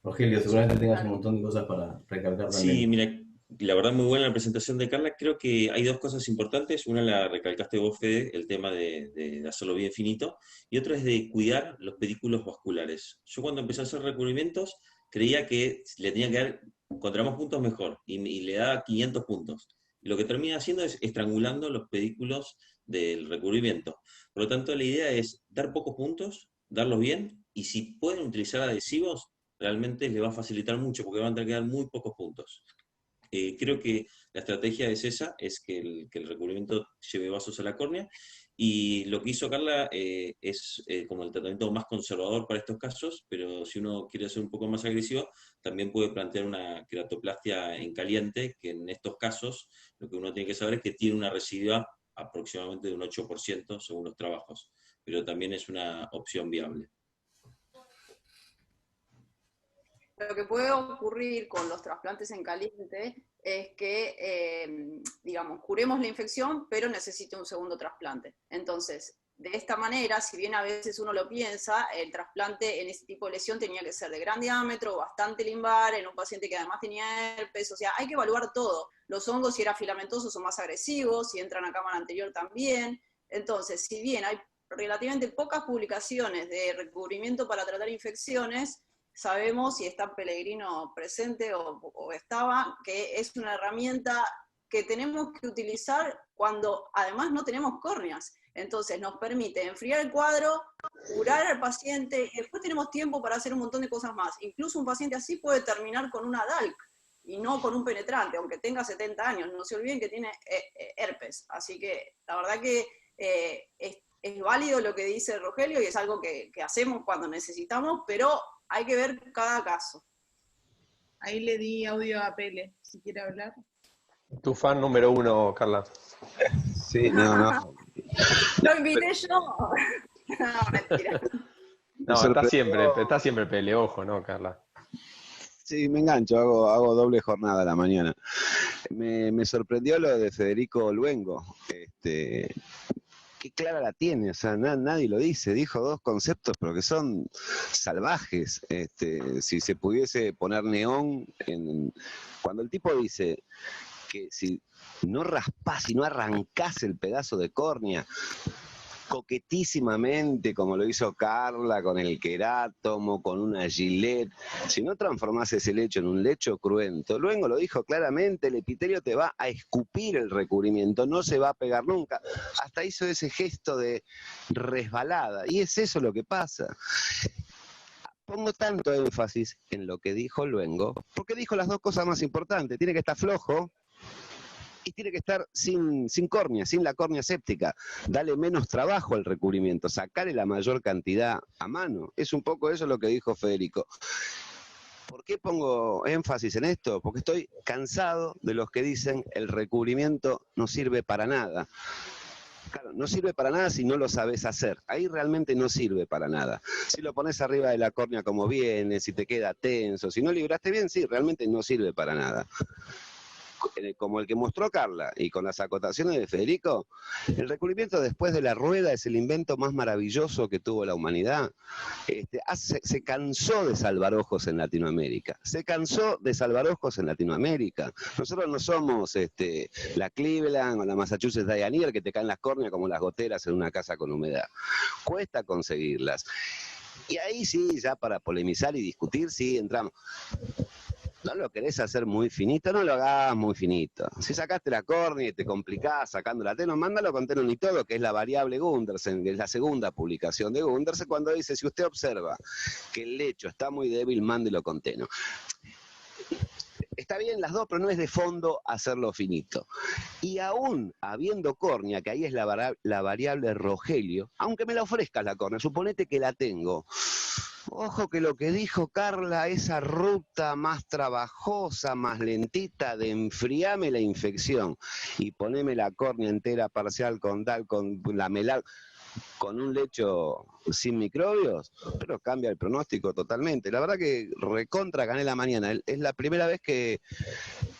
Rogelio, seguramente tengas un montón de cosas para recalcar también. Sí, mira, la verdad muy buena la presentación de Carla. Creo que hay dos cosas importantes. Una la recalcaste vos, Fede, el tema de hacerlo bien finito, y otra es de cuidar los pedículos vasculares. Yo cuando empecé a hacer recubrimientos creía que le tenía que dar, contra más puntos mejor, y le daba 500 puntos. Y lo que termina haciendo es estrangulando los pedículos del recubrimiento. Por lo tanto, la idea es dar pocos puntos, darlos bien, y si pueden utilizar adhesivos, realmente les va a facilitar mucho, porque van a tener que dar muy pocos puntos. Creo que la estrategia es esa, es que el recubrimiento lleve vasos a la córnea, y lo que hizo Carla es como el tratamiento más conservador para estos casos, pero si uno quiere ser un poco más agresivo, también puede plantear una queratoplastia en caliente, que en estos casos lo que uno tiene que saber es que tiene una residua aproximadamente de un 8% según los trabajos, pero también es una opción viable. Lo que puede ocurrir con los trasplantes en caliente es que, digamos, curemos la infección, pero necesita un segundo trasplante. Entonces, de esta manera, si bien a veces uno lo piensa, el trasplante en este tipo de lesión tenía que ser de gran diámetro, bastante limbar, en un paciente que además tenía herpes, o sea, hay que evaluar todo. Los hongos, si eran filamentosos, son más agresivos, si entran a cámara anterior también. Entonces, si bien hay relativamente pocas publicaciones de recubrimiento para tratar infecciones, sabemos, si está Pellegrino presente o estaba, que es una herramienta que tenemos que utilizar cuando además no tenemos córneas. Entonces nos permite enfriar el cuadro, curar al paciente, y después tenemos tiempo para hacer un montón de cosas más. Incluso un paciente así puede terminar con una DALC y no con un penetrante, aunque tenga 70 años. No se olviden que tiene herpes. Así que la verdad que es válido lo que dice Rogelio, y es algo que hacemos cuando necesitamos, pero hay que ver cada caso. Ahí le di audio a Pele, si quiere hablar. Tu fan número 1, Carla. Sí, no. Lo invité yo. No, mentira. No, está siempre peleojo, ¿no, Carla? Sí, me engancho, hago doble jornada a la mañana. Me sorprendió lo de Federico Luengo, qué clara la tiene, o sea, nadie lo dice, dijo dos conceptos pero que son salvajes. Si se pudiese poner neón, cuando el tipo dice que si no raspás y no arrancás el pedazo de córnea, coquetísimamente, como lo hizo Carla con el querátomo, con una gilet, si no transformás ese lecho en un lecho cruento, luego lo dijo claramente, el epitelio te va a escupir el recubrimiento, no se va a pegar nunca. Hasta hizo ese gesto de resbalada, y es eso lo que pasa. Pongo tanto énfasis en lo que dijo Luengo, porque dijo las dos cosas más importantes, tiene que estar flojo, y tiene que estar sin córnea, sin la córnea séptica. Dale menos trabajo al recubrimiento, sacarle la mayor cantidad a mano. Es un poco eso lo que dijo Federico. ¿Por qué pongo énfasis en esto? Porque estoy cansado de los que dicen el recubrimiento no sirve para nada. Claro, no sirve para nada si no lo sabes hacer. Ahí realmente no sirve para nada. Si lo pones arriba de la córnea como viene, si te queda tenso, si no libraste bien, sí, realmente no sirve para nada. Como el que mostró Carla y con las acotaciones de Federico, el recubrimiento después de la rueda es el invento más maravilloso que tuvo la humanidad. Se cansó de salvar ojos en Latinoamérica. Nosotros no somos la Cleveland o la Massachusetts Dayanier que te caen las córneas como las goteras en una casa con humedad. Cuesta conseguirlas. Y ahí sí, ya para polemizar y discutir, sí, entramos. No lo querés hacer muy finito, no lo hagas muy finito. Si sacaste la córnea y te complicás sacando la Tenon, mándalo con Tenon y todo, que es la variable Gundersen, que es la segunda publicación de Gundersen, cuando dice, si usted observa que el lecho está muy débil, mándelo con Tenon. Está bien las dos, pero no es de fondo hacerlo finito. Y aún habiendo córnea, que ahí es la variable Rogelio, aunque me la ofrezcas la córnea, suponete que la tengo. Ojo que lo que dijo Carla, esa ruta más trabajosa, más lentita de enfriame la infección y poneme la córnea entera parcial con lamelar, con un lecho sin microbios, pero cambia el pronóstico totalmente. La verdad que recontra gané la mañana. Es la primera vez que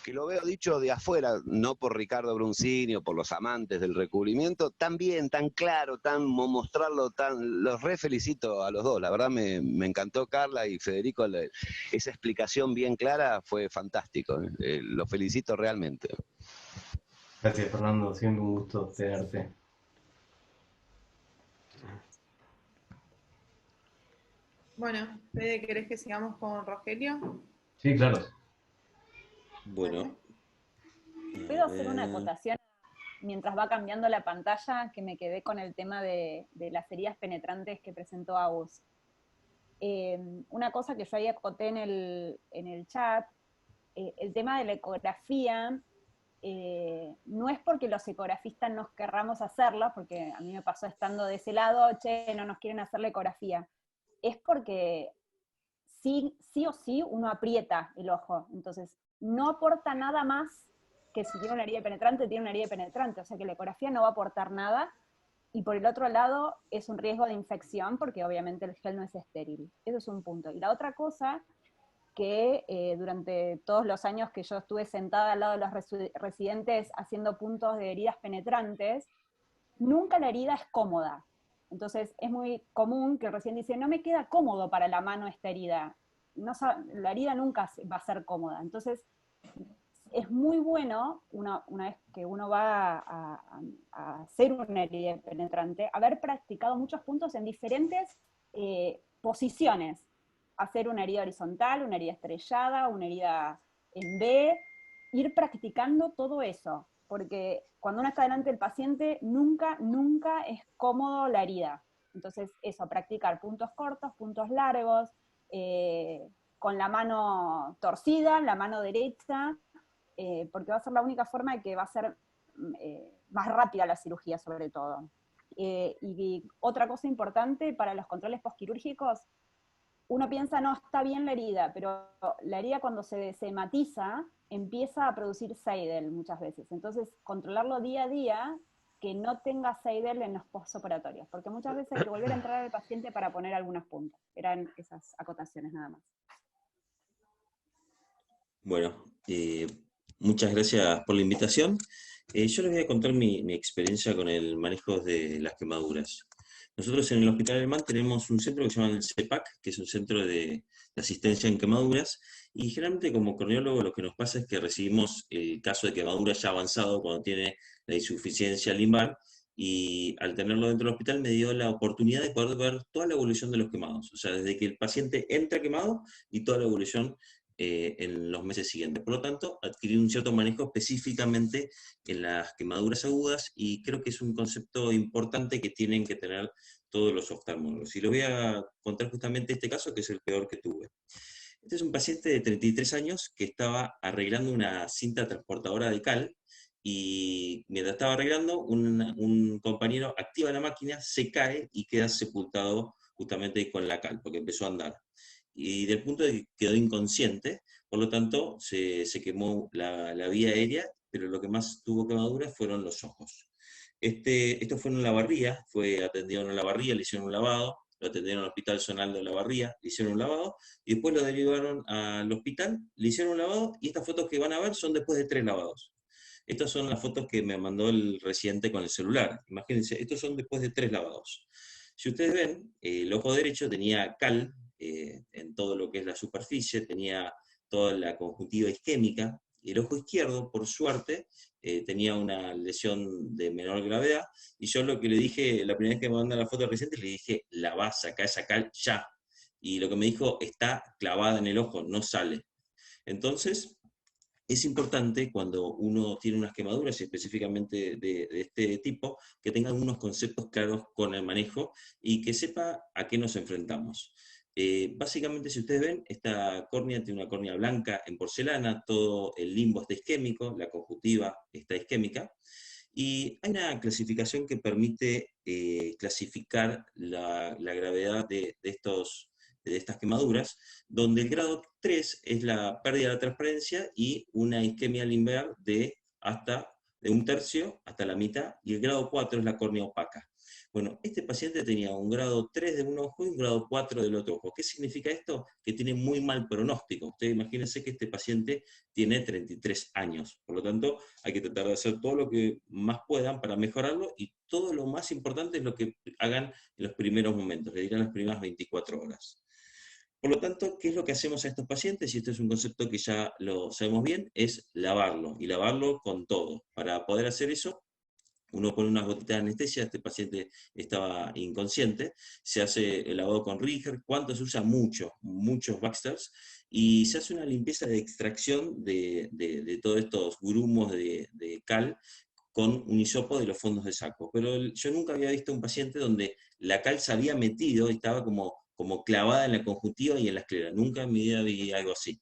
lo veo dicho de afuera, no por Ricardo Brunzini o por los amantes del recubrimiento, tan bien, tan claro, mostrarlo los felicito a los dos. La verdad me encantó Carla y Federico, esa explicación bien clara fue fantástico. Los felicito realmente. Gracias, Fernando, siempre un gusto tenerte. Bueno, Fede, ¿querés que sigamos con Rogelio? Sí, claro. Bueno. ¿Puedo hacer una acotación mientras va cambiando la pantalla? Que me quedé con el tema de las heridas penetrantes que presentó Agus. Una cosa que yo ahí acoté en el chat, el tema de la ecografía, no es porque los ecografistas nos querramos hacerla, porque a mí me pasó estando de ese lado, che, no nos quieren hacer la ecografía. Es porque sí o sí uno aprieta el ojo, entonces no aporta nada más que si tiene una herida penetrante, tiene una herida penetrante, o sea que la ecografía no va a aportar nada, y por el otro lado es un riesgo de infección, porque obviamente el gel no es estéril. Eso es un punto. Y la otra cosa, que durante todos los años que yo estuve sentada al lado de los residentes haciendo puntos de heridas penetrantes, nunca la herida es cómoda. Entonces es muy común que el residente dice, no me queda cómodo para la mano esta herida. No, la herida nunca va a ser cómoda. Entonces es muy bueno, una vez que uno va a hacer una herida penetrante, haber practicado muchos puntos en diferentes posiciones. Hacer una herida horizontal, una herida estrellada, una herida en B, ir practicando todo eso, porque cuando uno está delante del paciente, nunca es cómodo la herida. Entonces, eso, practicar puntos cortos, puntos largos, con la mano torcida, la mano derecha, porque va a ser la única forma de que va a ser más rápida la cirugía, sobre todo. Y otra cosa importante para los controles postquirúrgicos, uno piensa, no, está bien la herida, pero la herida cuando se matiza, empieza a producir Seidel muchas veces. Entonces, controlarlo día a día, que no tenga Seidel en los postoperatorios, porque muchas veces hay que volver a entrar al paciente para poner algunos puntos. Eran esas acotaciones nada más. Bueno, muchas gracias por la invitación. Yo les voy a contar mi experiencia con el manejo de las quemaduras. Nosotros en el Hospital Alemán tenemos un centro que se llama el CEPAC, que es un centro de asistencia en quemaduras, y generalmente como corneólogo lo que nos pasa es que recibimos el caso de quemadura ya avanzado cuando tiene la insuficiencia lumbar, y al tenerlo dentro del hospital me dio la oportunidad de poder ver toda la evolución de los quemados, o sea, desde que el paciente entra quemado y toda la evolución en los meses siguientes. Por lo tanto, adquirí un cierto manejo específicamente en las quemaduras agudas, y creo que es un concepto importante que tienen que tener todos los oftalmólogos. Y les voy a contar justamente este caso, que es el peor que tuve. Este es un paciente de 33 años que estaba arreglando una cinta transportadora de cal, y mientras estaba arreglando, un compañero activa la máquina, se cae y queda sepultado justamente con la cal, porque empezó a andar. Y del punto de que quedó inconsciente, por lo tanto se quemó la vía aérea, pero lo que más tuvo quemaduras fueron los ojos. Esto fue en Olavarría, fue atendido en Olavarría, le hicieron un lavado, lo atendieron al Hospital Zonal de Olavarría, le hicieron un lavado, y después lo derivaron al hospital, le hicieron un lavado, y estas fotos que van a ver son después de 3 lavados. Estas son las fotos que me mandó el residente con el celular. Imagínense, estos son después de 3 lavados. Si ustedes ven, el ojo derecho tenía cal en todo lo que es la superficie, tenía toda la conjuntiva isquémica, y el ojo izquierdo, por suerte, tenía una lesión de menor gravedad, y yo lo que le dije, la primera vez que me mandó la foto del residente, le dije, la vas a sacar esa cal ya. Y lo que me dijo, está clavada en el ojo, no sale. Entonces, es importante cuando uno tiene unas quemaduras, específicamente de este tipo, que tenga algunos conceptos claros con el manejo y que sepa a qué nos enfrentamos. Básicamente, si ustedes ven, esta córnea tiene una córnea blanca en porcelana, todo el limbo está isquémico, la conjuntiva está isquémica, y hay una clasificación que permite clasificar la gravedad de estas quemaduras, donde el grado 3 es la pérdida de la transparencia y una isquemia limbar de 1/3 hasta la mitad, y el grado 4 es la córnea opaca. Bueno, este paciente tenía un grado 3 de un ojo y un grado 4 del otro ojo. ¿Qué significa esto? Que tiene muy mal pronóstico. Ustedes imagínense que este paciente tiene 33 años. Por lo tanto, hay que tratar de hacer todo lo que más puedan para mejorarlo, y todo lo más importante es lo que hagan en los primeros momentos, le dirán las primeras 24 horas. Por lo tanto, ¿qué es lo que hacemos a estos pacientes? Y este es un concepto que ya lo sabemos bien, es lavarlo, y lavarlo con todo. Para poder hacer eso, uno pone unas gotitas de anestesia, este paciente estaba inconsciente, se hace el lavado con Rieger, ¿cuánto se usa? Muchos Baxters, y se hace una limpieza de extracción de todos estos grumos de cal con un hisopo de los fondos de saco. Pero yo nunca había visto un paciente donde la cal se había metido y estaba como clavada en la conjuntiva y en la esclera. Nunca en mi vida vi algo así.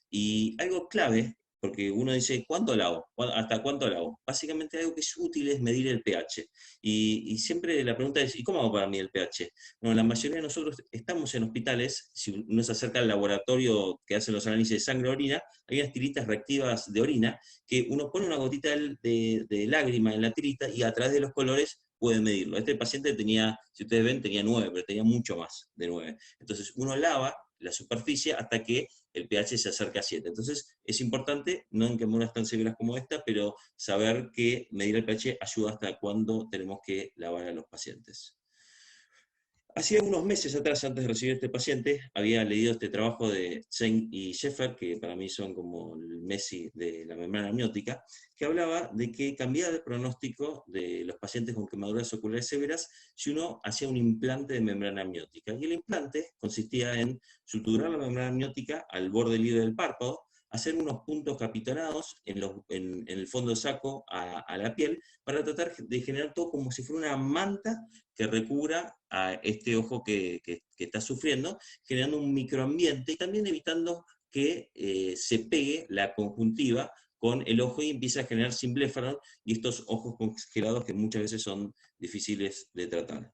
Y algo clave, porque uno dice, ¿cuánto lavo? ¿Hasta cuánto lavo? Básicamente algo que es útil es medir el pH. Y siempre la pregunta es, ¿y cómo hago para medir el pH? Bueno, la mayoría de nosotros estamos en hospitales, si uno se acerca al laboratorio que hacen los análisis de sangre o orina, hay unas tiritas reactivas de orina, que uno pone una gotita de lágrima en la tirita y a través de los colores puede medirlo. Este paciente tenía, si ustedes ven, tenía 9, pero tenía mucho más de 9. Entonces uno lava la superficie hasta que el pH se acerca a 7. Entonces es importante, no en quemaduras tan severas como esta, pero saber que medir el pH ayuda hasta cuándo tenemos que lavar a los pacientes. Hacía unos meses atrás, antes de recibir este paciente, había leído este trabajo de Zeng y Sheffer, que para mí son como el Messi de la membrana amniótica, que hablaba de que cambiaba el pronóstico de los pacientes con quemaduras oculares severas si uno hacía un implante de membrana amniótica. Y el implante consistía en suturar la membrana amniótica al borde libre del párpado, hacer unos puntos capitonados en el fondo de saco a la piel, para tratar de generar todo como si fuera una manta que recubra a este ojo que está sufriendo, generando un microambiente y también evitando que se pegue la conjuntiva con el ojo y empiece a generar simbléfaro y estos ojos congelados que muchas veces son difíciles de tratar.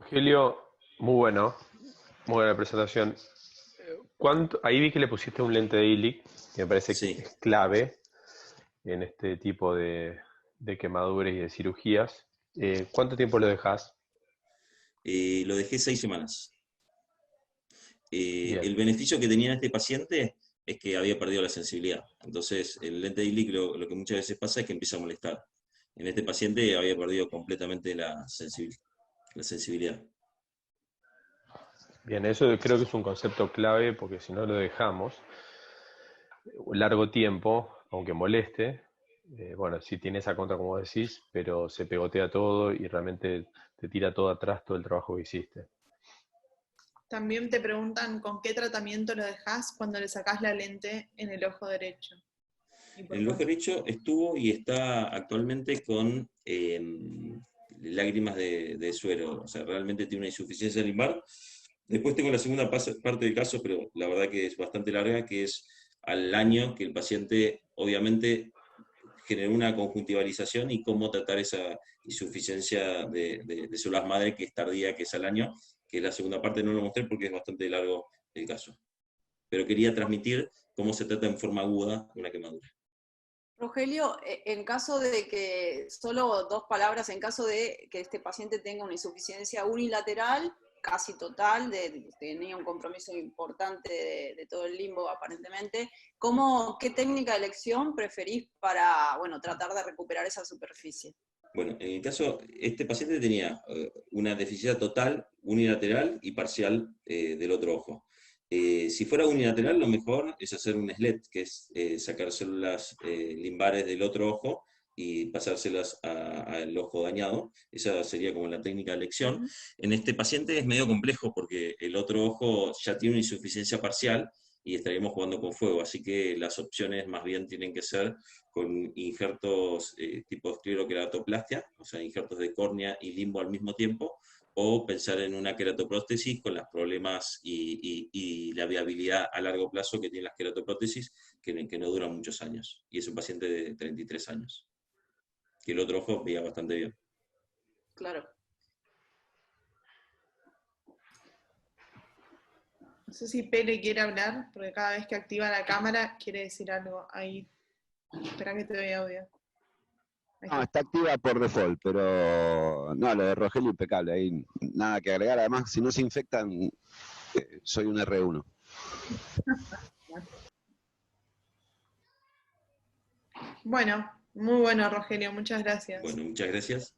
Rogelio, muy bueno, muy buena presentación. Ahí vi que le pusiste un lente de Illich, que me parece que es clave en este tipo de quemaduras y de cirugías. ¿Cuánto tiempo lo dejas? Lo dejé 6 semanas. Bien. El beneficio que tenía este paciente es que había perdido la sensibilidad. Entonces, el lente de Illich lo que muchas veces pasa es que empieza a molestar. En este paciente había perdido completamente la sensibilidad. Bien, eso creo que es un concepto clave, porque si no lo dejamos largo tiempo, aunque moleste, bueno, sí tiene esa contra, como decís, pero se pegotea todo y realmente te tira todo atrás todo el trabajo que hiciste. También te preguntan con qué tratamiento lo dejás cuando le sacás la lente en el ojo derecho. En el ojo derecho estuvo y está actualmente con lágrimas de suero, o sea, realmente tiene una insuficiencia limbar. Después tengo la segunda parte del caso, pero la verdad que es bastante larga, que es al año que el paciente obviamente generó una conjuntivalización y cómo tratar esa insuficiencia de células madre que es tardía, que es al año, que es la segunda parte. No lo mostré porque es bastante largo el caso. Pero quería transmitir cómo se trata en forma aguda una quemadura. Rogelio, en caso de que, solo 2 palabras, en caso de que este paciente tenga una insuficiencia unilateral, casi total, tenía un compromiso importante de todo el limbo aparentemente, ¿qué técnica de elección preferís para, bueno, tratar de recuperar esa superficie? Bueno, en el caso, este paciente tenía una deficiencia total, unilateral y parcial del otro ojo. Si fuera unilateral, lo mejor es hacer un SLET, que es sacar células limbares del otro ojo y pasárselas al ojo dañado. Esa sería como la técnica de elección. En este paciente es medio complejo porque el otro ojo ya tiene una insuficiencia parcial y estaríamos jugando con fuego, así que las opciones más bien tienen que ser con injertos tipo escleroqueratoplastia, o sea, injertos de córnea y limbo al mismo tiempo, o pensar en una queratoprótesis con los problemas y la viabilidad a largo plazo que tienen las queratoprótesis, que no duran muchos años. Y es un paciente de 33 años, que el otro ojo veía bastante bien. Claro. No sé si Pele quiere hablar, porque cada vez que activa la cámara quiere decir algo. Ahí, espera que te doy audio. No, está activa por default, pero no, lo de Rogelio impecable, ahí nada que agregar. Además, si no se infectan, soy un R1. Bueno, muy bueno, Rogelio, muchas gracias. Bueno, muchas gracias.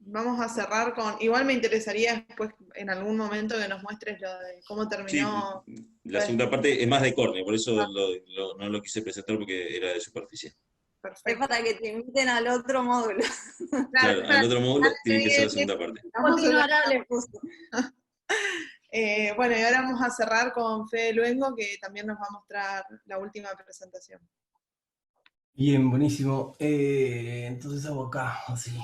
Vamos a cerrar con... Igual me interesaría después, en algún momento, que nos muestres lo de cómo terminó. Sí, la segunda parte es más de córnea, por eso no lo quise presentar porque era de superficie. Perfecto. Es para que te inviten al otro módulo. Claro, al otro módulo tiene que ser la segunda parte. Bueno, y ahora vamos a cerrar con Fede Luengo, que también nos va a mostrar la última presentación. Bien, buenísimo. Entonces hago acá, así.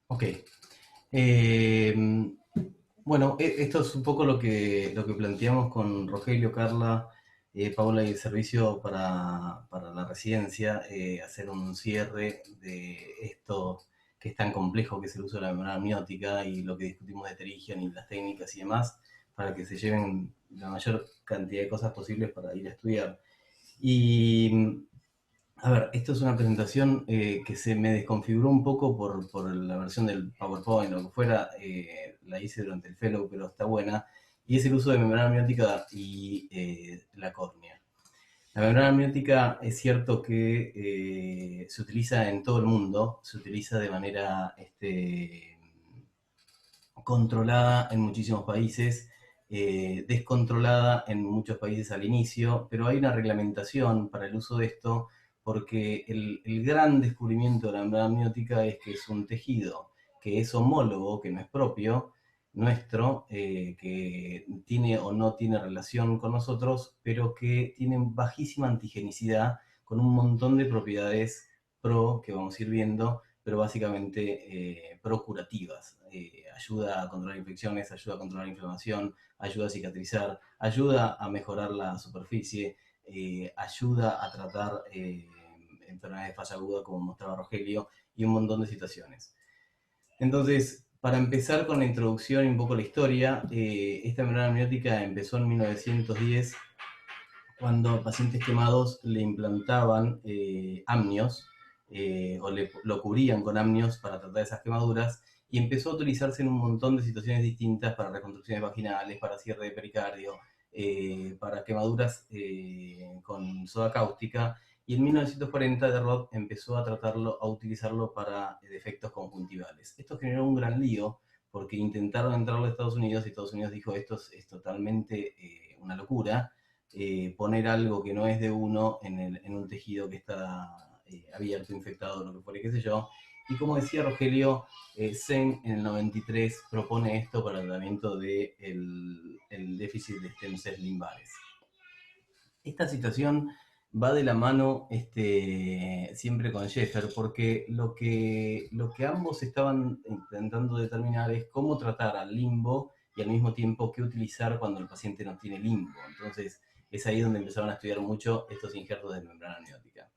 Ok. Bueno, esto es un poco lo que planteamos con Rogelio, Carla, Paula y el servicio para la residencia, hacer un cierre de esto que es tan complejo, que es el uso de la membrana amniótica y lo que discutimos de Terigion y las técnicas y demás, para que se lleven la mayor cantidad de cosas posibles para ir a estudiar. Y, a ver, esto es una presentación que se me desconfiguró un poco por la versión del PowerPoint o lo que fuera, la hice durante el fellow, pero está buena, y es el uso de membrana amniótica y la córnea. La membrana amniótica es cierto que se utiliza en todo el mundo, se utiliza de manera controlada en muchísimos países, descontrolada en muchos países al inicio, pero hay una reglamentación para el uso de esto porque el gran descubrimiento de la membrana amniótica es que es un tejido que es homólogo, que no es propio, nuestro, que tiene o no tiene relación con nosotros, pero que tiene bajísima antigenicidad, con un montón de propiedades que vamos a ir viendo, pero básicamente procurativas. Ayuda a controlar infecciones, ayuda a controlar inflamación, ayuda a cicatrizar, ayuda a mejorar la superficie, ayuda a tratar enfermedades de falla aguda, como mostraba Rogelio, y un montón de situaciones. Entonces, para empezar con la introducción y un poco la historia, esta membrana amniótica empezó en 1910, cuando a pacientes quemados le implantaban amnios, o lo cubrían con amnios para tratar esas quemaduras, y empezó a utilizarse en un montón de situaciones distintas, para reconstrucciones vaginales, para cierre de pericardio, para quemaduras con soda cáustica, y en 1940 de Roth empezó a utilizarlo para defectos conjuntivales. Esto generó un gran lío, porque intentaron entrarlo a Estados Unidos, y Estados Unidos dijo, esto es totalmente una locura, poner algo que no es de uno en un tejido que está abierto, infectado, lo que fuera, qué sé yo. Y como decía Rogelio, Sen en el 93 propone esto para el tratamiento del déficit de stem cells limbares. Esta situación va de la mano siempre con Sheffer, porque lo que ambos estaban intentando determinar es cómo tratar al limbo y al mismo tiempo qué utilizar cuando el paciente no tiene limbo. Entonces es ahí donde empezaron a estudiar mucho estos injertos de membrana amniótica.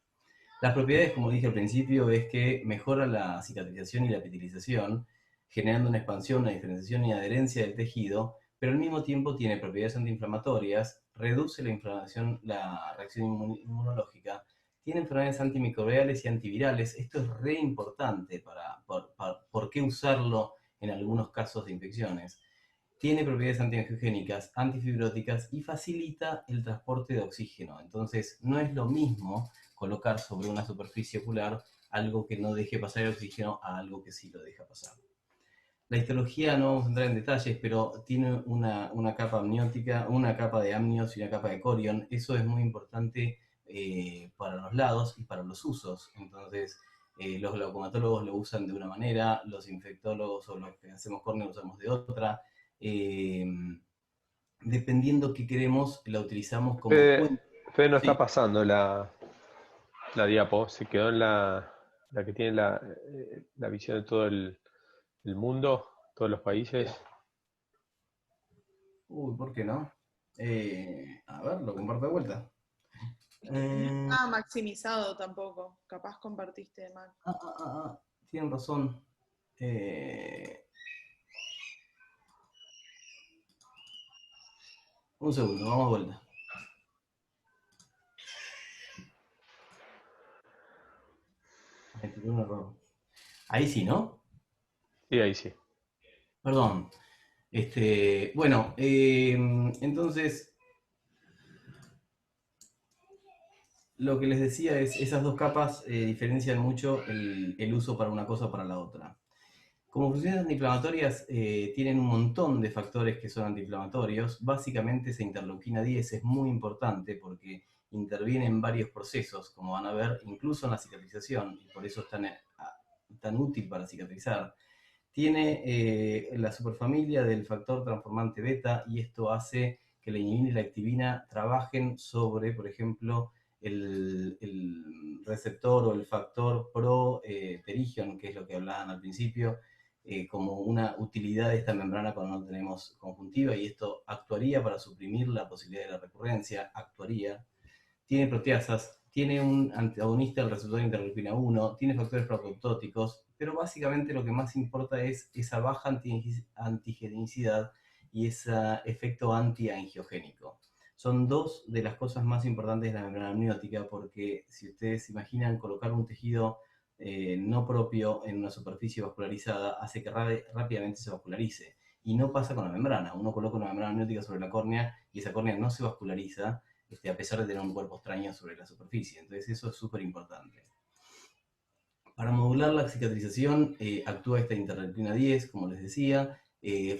Las propiedades, como dije al principio, es que mejora la cicatrización y la epitelización, generando una expansión, una diferenciación y adherencia del tejido, pero al mismo tiempo tiene propiedades antiinflamatorias, reduce la inflamación, la reacción inmunológica, tiene enfermedades antimicrobiales y antivirales. Esto es re importante por qué usarlo en algunos casos de infecciones. Tiene propiedades antiangiogénicas, antifibróticas y facilita el transporte de oxígeno. Entonces, no es lo mismo colocar sobre una superficie ocular algo que no deje pasar el oxígeno a algo que sí lo deja pasar. La histología no vamos a entrar en detalles, pero tiene una capa amniótica, una capa de amnios y una capa de corion. Eso es muy importante para los lados y para los usos. Entonces, los glaucomatólogos lo usan de una manera, los infectólogos o los que hacemos córnea lo usamos de otra. Dependiendo qué queremos, la utilizamos como fuente. Fede, no está pasando la diapo, se quedó en la que tiene la visión de todo el mundo, todos los países. Uy, ¿por qué no? A ver, lo comparto de vuelta. No está maximizado tampoco, capaz compartiste mal. Tienen razón. Un segundo, vamos de vuelta. Un error. Ahí sí, ¿no? Sí, ahí sí. Perdón. Bueno, entonces, lo que les decía es, esas dos capas diferencian mucho el uso para una cosa o para la otra. Como funciones antiinflamatorias tienen un montón de factores que son antiinflamatorios. Básicamente esa interleuquina 10 es muy importante porque interviene en varios procesos, como van a ver, incluso en la cicatrización, y por eso es tan útil para cicatrizar. Tiene la superfamilia del factor transformante beta, y esto hace que la inhibina y la activina trabajen sobre, por ejemplo, el receptor o el factor pro-pterigion, que es lo que hablaban al principio, como una utilidad de esta membrana cuando no tenemos conjuntiva, y esto actuaría para suprimir la posibilidad de la recurrencia, Tiene proteasas, tiene un antagonista del receptor interleuquina 1, tiene factores proapoptóticos, pero básicamente lo que más importa es esa baja antigenicidad y ese efecto antiangiogénico. Son dos de las cosas más importantes de la membrana amniótica, porque si ustedes imaginan colocar un tejido no propio en una superficie vascularizada, hace que rápidamente se vascularice. Y no pasa con la membrana. Uno coloca una membrana amniótica sobre la córnea y esa córnea no se vasculariza, a pesar de tener un cuerpo extraño sobre la superficie. Entonces eso es súper importante. Para modular la cicatrización actúa esta interleuquina 10, como les decía,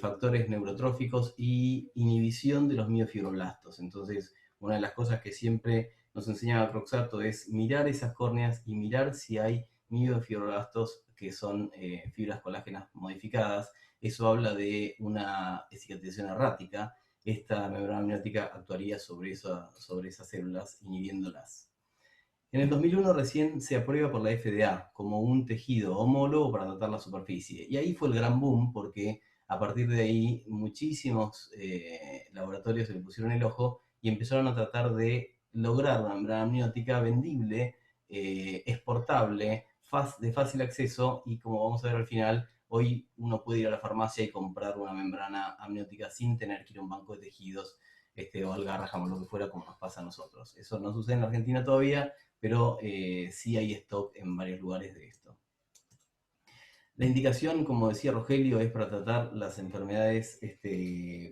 factores neurotróficos y inhibición de los miofibroblastos. Entonces, una de las cosas que siempre nos enseñaba Croxato es mirar esas córneas y mirar si hay miofibroblastos, que son fibras colágenas modificadas. Eso habla de una cicatrización errática. Esta membrana amniótica actuaría sobre esas células, inhibiéndolas. En el 2001 recién se aprueba por la FDA como un tejido homólogo para tratar la superficie. Y ahí fue el gran boom, porque a partir de ahí muchísimos laboratorios se le pusieron el ojo y empezaron a tratar de lograr una membrana amniótica vendible, exportable, de fácil acceso, y como vamos a ver al final, hoy uno puede ir a la farmacia y comprar una membrana amniótica sin tener que ir a un banco de tejidos o al Garrahan o lo que fuera, como nos pasa a nosotros. Eso no sucede en la Argentina todavía, pero sí hay stock en varios lugares de esto. La indicación, como decía Rogelio, es para tratar las enfermedades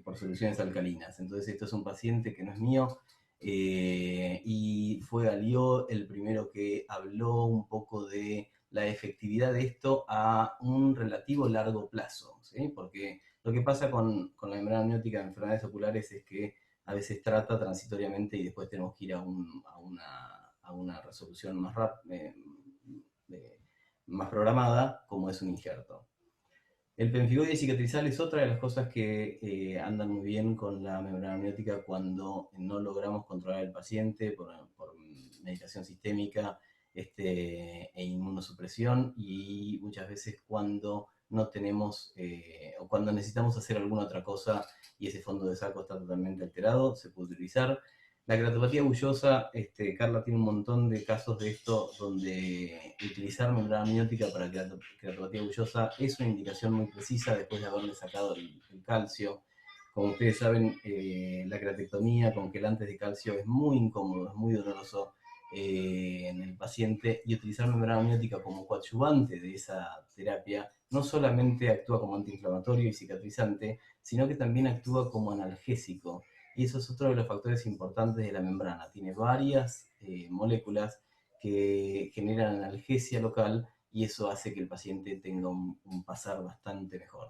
por soluciones alcalinas. Entonces esto es un paciente que no es mío, y fue Alió el primero que habló un poco de la efectividad de esto a un relativo largo plazo, ¿sí? Porque lo que pasa con la membrana amniótica de enfermedades oculares es que a veces trata transitoriamente y después tenemos que ir a una resolución más rápida, más programada, como es un injerto. El pemfigoide cicatrizal es otra de las cosas que andan muy bien con la membrana amniótica cuando no logramos controlar al paciente por medicación sistémica e inmunosupresión, y muchas veces cuando no tenemos o cuando necesitamos hacer alguna otra cosa y ese fondo de saco está totalmente alterado, se puede utilizar. La queratopatía bullosa, Carla tiene un montón de casos de esto donde utilizar membrana amniótica para queratopatía bullosa es una indicación muy precisa después de haberle sacado el calcio. Como ustedes saben, la queratectomía con quelantes de calcio es muy incómodo, es muy doloroso en el paciente, y utilizar membrana amniótica como coadyuvante de esa terapia no solamente actúa como antiinflamatorio y cicatrizante, sino que también actúa como analgésico. Y eso es otro de los factores importantes de la membrana. Tiene varias moléculas que generan analgesia local, y eso hace que el paciente tenga un pasar bastante mejor.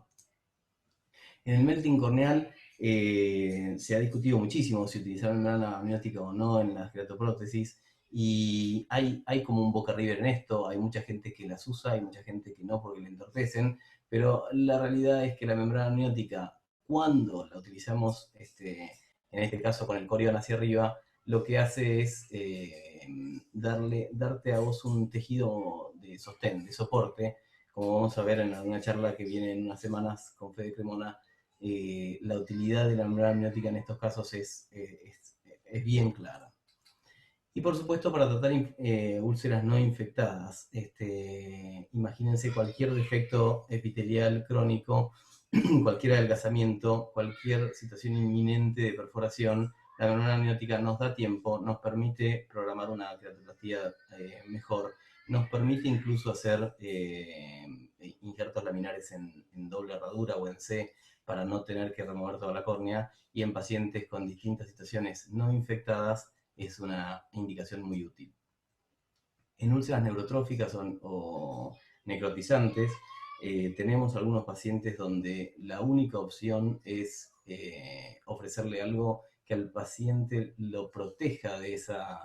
En el melting corneal se ha discutido muchísimo si utilizar membrana amniótica o no en las queratoprótesis, y hay como un boca arriba en esto. Hay mucha gente que las usa, hay mucha gente que no porque le entorpecen, pero la realidad es que la membrana amniótica, cuando la utilizamos en este caso con el corión hacia arriba, lo que hace es darte a vos un tejido de sostén, de soporte, como vamos a ver en una charla que viene en unas semanas con Fede Cremona. La utilidad de la membrana amniótica en estos casos es bien clara. Y por supuesto, para tratar úlceras no infectadas, imagínense cualquier defecto epitelial crónico, cualquier adelgazamiento, cualquier situación inminente de perforación, la membrana amniótica nos da tiempo, nos permite programar una queratoplastia mejor, nos permite incluso hacer injertos laminares en doble herradura o en C para no tener que remover toda la córnea, y en pacientes con distintas situaciones no infectadas es una indicación muy útil. En úlceras neurotróficas o necrotizantes, tenemos algunos pacientes donde la única opción es ofrecerle algo que al paciente lo proteja de esa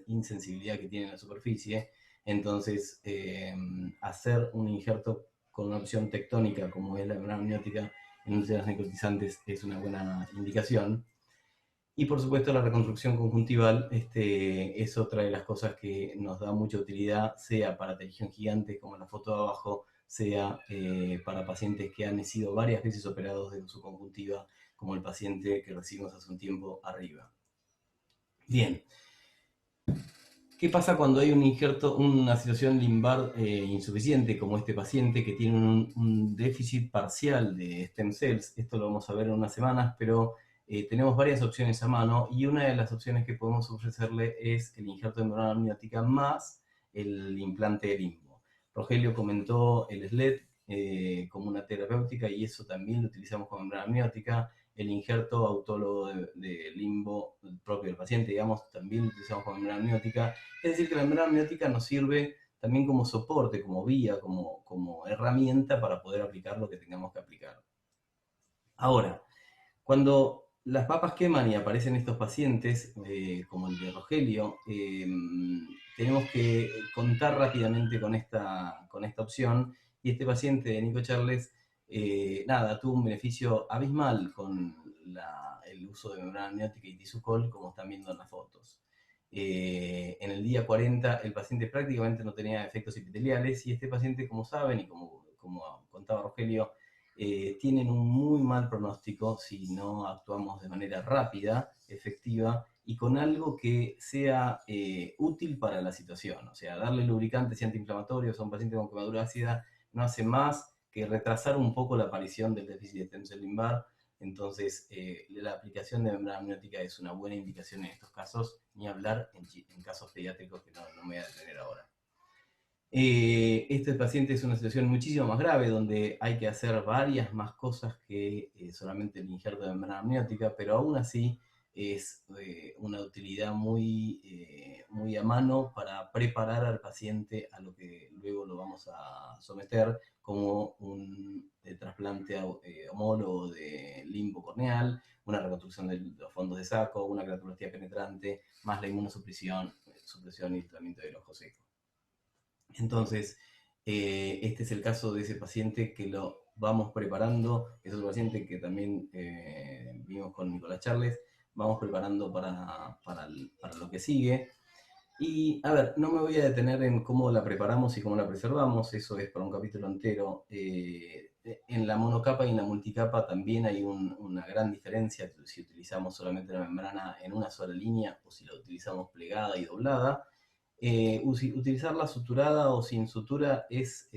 insensibilidad que tiene en la superficie. Entonces, hacer un injerto con una opción tectónica como es la membrana amniótica en úlceras necrotizantes es una buena indicación. Y por supuesto la reconstrucción conjuntival es otra de las cosas que nos da mucha utilidad, sea para televisión gigante como en la foto de abajo, sea para pacientes que han sido varias veces operados de su conjuntiva, como el paciente que recibimos hace un tiempo arriba. Bien. ¿Qué pasa cuando hay un injerto, una situación limbar insuficiente, como este paciente que tiene un déficit parcial de stem cells? Esto lo vamos a ver en unas semanas, pero tenemos varias opciones a mano, y una de las opciones que podemos ofrecerle es el injerto de membrana amniótica más el implante de limbo. Rogelio comentó el SLED como una terapéutica, y eso también lo utilizamos con membrana amniótica. El injerto autólogo de limbo propio del paciente, digamos, también lo utilizamos con membrana amniótica. Es decir, que la membrana amniótica nos sirve también como soporte, como vía, como herramienta para poder aplicar lo que tengamos que aplicar. Ahora, cuando las papas queman y aparecen estos pacientes, como el de Rogelio, tenemos que contar rápidamente con esta opción, y este paciente de Nico Charles, tuvo un beneficio abismal con el uso de membrana amniótica y Tissucol, como están viendo en las fotos. En el día 40 el paciente prácticamente no tenía efectos epiteliales, y este paciente, como saben y como contaba Rogelio, tienen un muy mal pronóstico si no actuamos de manera rápida, efectiva, y con algo que sea útil para la situación. O sea, darle lubricantes y antiinflamatorios a un paciente con quemadura ácida no hace más que retrasar un poco la aparición del déficit de stem cell lumbar. Entonces, la aplicación de membrana amniótica es una buena indicación en estos casos, ni hablar en casos pediátricos que no me voy a detener ahora. Este paciente es una situación muchísimo más grave, donde hay que hacer varias más cosas que solamente el injerto de membrana amniótica, pero aún así es una utilidad muy a mano para preparar al paciente a lo que luego lo vamos a someter, como un trasplante homólogo de limbo corneal, una reconstrucción de los fondos de saco, una queratoplastia penetrante, más la inmunosupresión y tratamiento del ojo seco. Entonces, este es el caso de ese paciente que lo vamos preparando. Es otro paciente que también vimos con Nicolás Charles. Vamos preparando para lo que sigue. Y, a ver, no me voy a detener en cómo la preparamos y cómo la preservamos. Eso es para un capítulo entero. En la monocapa y en la multicapa también hay una gran diferencia si utilizamos solamente la membrana en una sola línea o si la utilizamos plegada y doblada. Utilizarla suturada o sin sutura es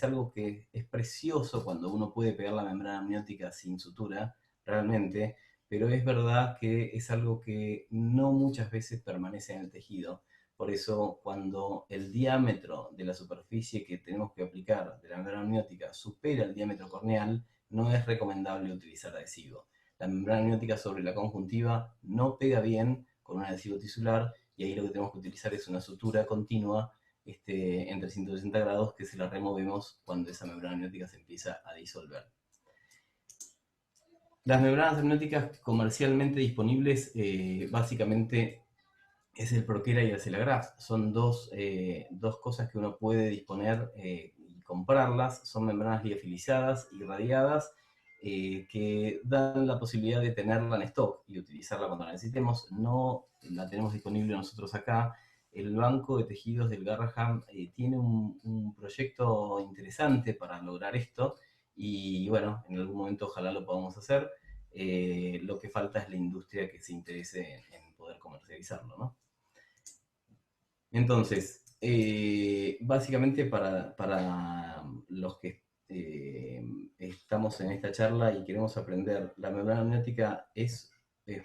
algo que es precioso cuando uno puede pegar la membrana amniótica sin sutura, realmente, pero es verdad que es algo que no muchas veces permanece en el tejido. Por eso, cuando el diámetro de la superficie que tenemos que aplicar de la membrana amniótica supera el diámetro corneal, no es recomendable utilizar adhesivo. La membrana amniótica sobre la conjuntiva no pega bien con un adhesivo tisular, y ahí lo que tenemos que utilizar es una sutura continua en 360 grados que se la removemos cuando esa membrana amniótica se empieza a disolver. Las membranas amnióticas comercialmente disponibles básicamente es el Proquera y el Celagraf. Son dos cosas que uno puede disponer y comprarlas. Son membranas liofilizadas, irradiadas, que dan la posibilidad de tenerla en stock y utilizarla cuando la necesitemos. No la tenemos disponible nosotros acá. El Banco de Tejidos del Garrahan tiene un proyecto interesante para lograr esto, y bueno, en algún momento ojalá lo podamos hacer. Lo que falta es la industria que se interese en poder comercializarlo, ¿no? Entonces, básicamente para los que estamos en esta charla y queremos aprender, la membrana amniótica es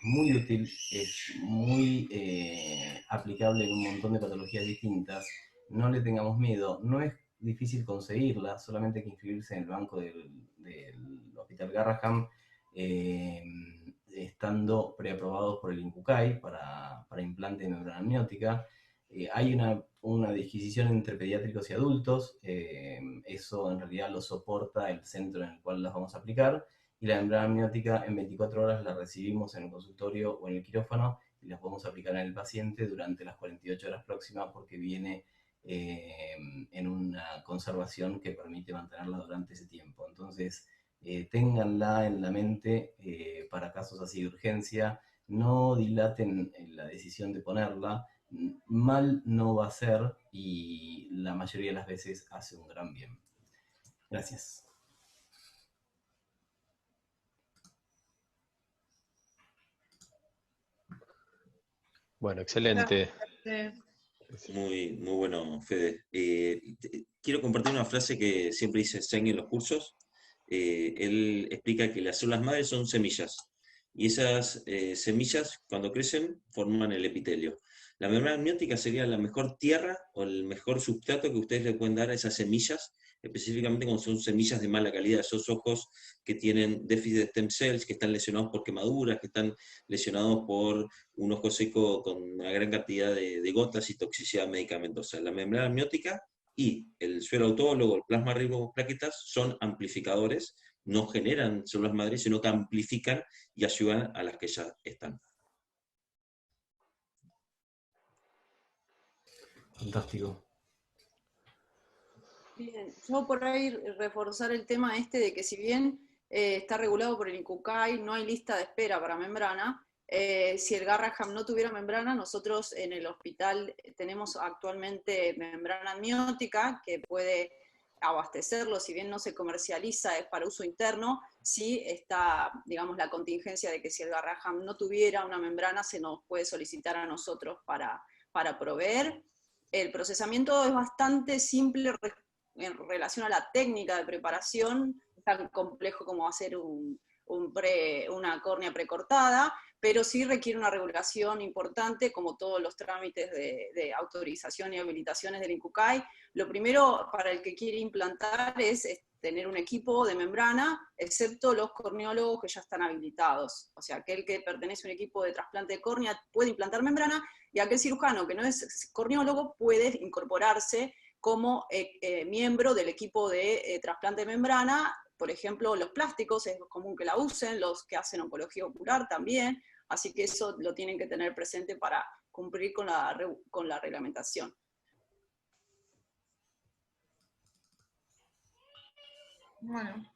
muy útil, es muy aplicable en un montón de patologías distintas. No le tengamos miedo, no es difícil conseguirla, solamente hay que inscribirse en el banco del Hospital Garrahan, estando preaprobados por el INCUCAI para implante de membrana amniótica. Hay una disquisición entre pediátricos y adultos, eso en realidad lo soporta el centro en el cual las vamos a aplicar, y la membrana amniótica en 24 horas la recibimos en el consultorio o en el quirófano y las podemos aplicar en el paciente durante las 48 horas próximas, porque viene en una conservación que permite mantenerla durante ese tiempo. Entonces, ténganla en la mente para casos así de urgencia, no dilaten la decisión de ponerla. Mal no va a ser y la mayoría de las veces hace un gran bien. Gracias. Bueno, excelente. Muy bueno, Fede. Quiero compartir una frase que siempre dice Seng en los cursos. Él explica que las células madres son semillas, y esas semillas, cuando crecen, forman el epitelio. La membrana amniótica sería la mejor tierra o el mejor sustrato que ustedes le pueden dar a esas semillas, específicamente cuando son semillas de mala calidad, esos ojos que tienen déficit de stem cells, que están lesionados por quemaduras, que están lesionados por un ojo seco con una gran cantidad de gotas y toxicidad medicamentosa. La membrana amniótica y el suero autólogo, el plasma ribo plaquetas, son amplificadores, no generan células madres, sino que amplifican y ayudan a las que ya están. Fantástico. Bien, yo por ahí reforzar el tema de que si bien está regulado por el INCUCAI, no hay lista de espera para membrana. Si el Garrahan no tuviera membrana, nosotros en el hospital tenemos actualmente membrana amniótica que puede abastecerlo, si bien no se comercializa, es para uso interno, sí está, digamos, la contingencia de que si el Garrahan no tuviera una membrana, se nos puede solicitar a nosotros para proveer. El procesamiento es bastante simple en relación a la técnica de preparación, es tan complejo como hacer una córnea precortada, pero sí requiere una regulación importante, como todos los trámites de autorización y habilitaciones del INCUCAI. Lo primero para el que quiere implantar es tener un equipo de membrana, excepto los corneólogos que ya están habilitados. O sea, aquel que pertenece a un equipo de trasplante de córnea puede implantar membrana, y aquel cirujano que no es corneólogo puede incorporarse como miembro del equipo de trasplante de membrana. Por ejemplo, los plásticos es común que la usen, los que hacen oncología ocular también, así que eso lo tienen que tener presente para cumplir con la reglamentación. Bueno,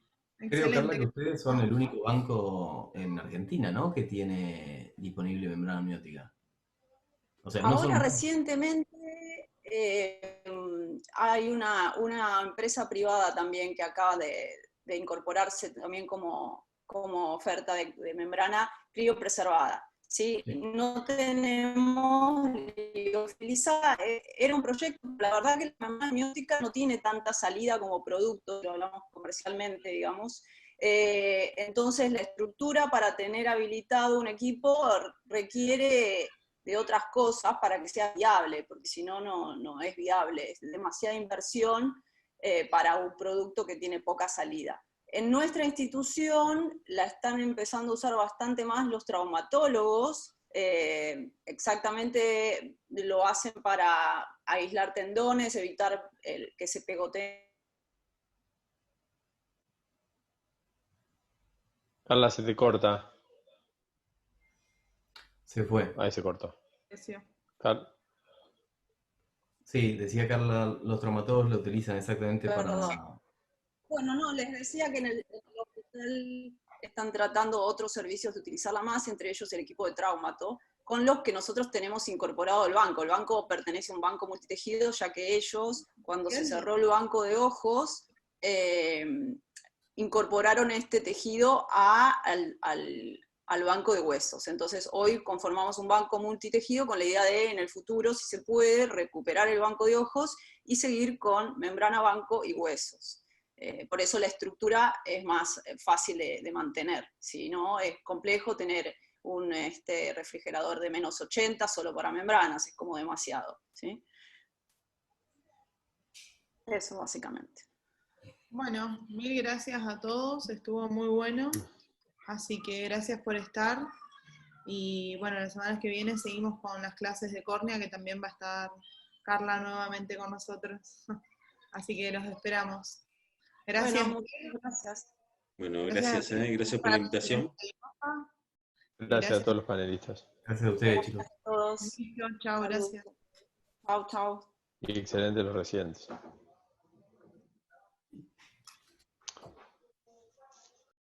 Creo, Carla, excelente. que ustedes son el único banco en Argentina, ¿no?, que tiene disponible membrana amniótica. O sea, no Ahora son... recientemente hay una empresa privada también que acaba de incorporarse también como oferta de membrana criopreservada. ¿Sí? Sí. No tenemos liofilizada, era un proyecto, la verdad que la membrana amniótica no tiene tanta salida como producto, lo hablamos comercialmente, digamos. Entonces la estructura para tener habilitado un equipo requiere de otras cosas para que sea viable, porque si no, no es viable, es demasiada inversión para un producto que tiene poca salida. En nuestra institución la están empezando a usar bastante más los traumatólogos, exactamente lo hacen para aislar tendones, evitar que se pegoteen. Carla, se te corta. Se fue. Ahí se cortó. Sí, decía Carla, los traumatólogos lo utilizan exactamente Perdón. para... Bueno, no, les decía que en el hospital están tratando otros servicios de utilizarla más, entre ellos el equipo de traumato, con los que nosotros tenemos incorporado el banco. El banco pertenece a un banco multitejido, ya que ellos, cuando se cerró el banco de ojos, incorporaron este tejido al banco de huesos. Entonces hoy conformamos un banco multitejido con la idea de, en el futuro, si se puede, recuperar el banco de ojos y seguir con membrana, banco y huesos. Por eso la estructura es más fácil de mantener. Si no, es complejo tener un refrigerador de menos 80 solo para membranas, es como demasiado, ¿sí? Eso básicamente. Bueno, mil gracias a todos, estuvo muy bueno, así que gracias por estar, y bueno, las semanas que vienen seguimos con las clases de córnea, que también va a estar Carla nuevamente con nosotros, así que los esperamos. Gracias. Bueno, muchas gracias. Bueno, gracias por la invitación. Gracias a todos los panelistas. Gracias a ustedes, chicos. Gracias a todos. Chao, gracias. Chao, chao. Y excelente los residentes.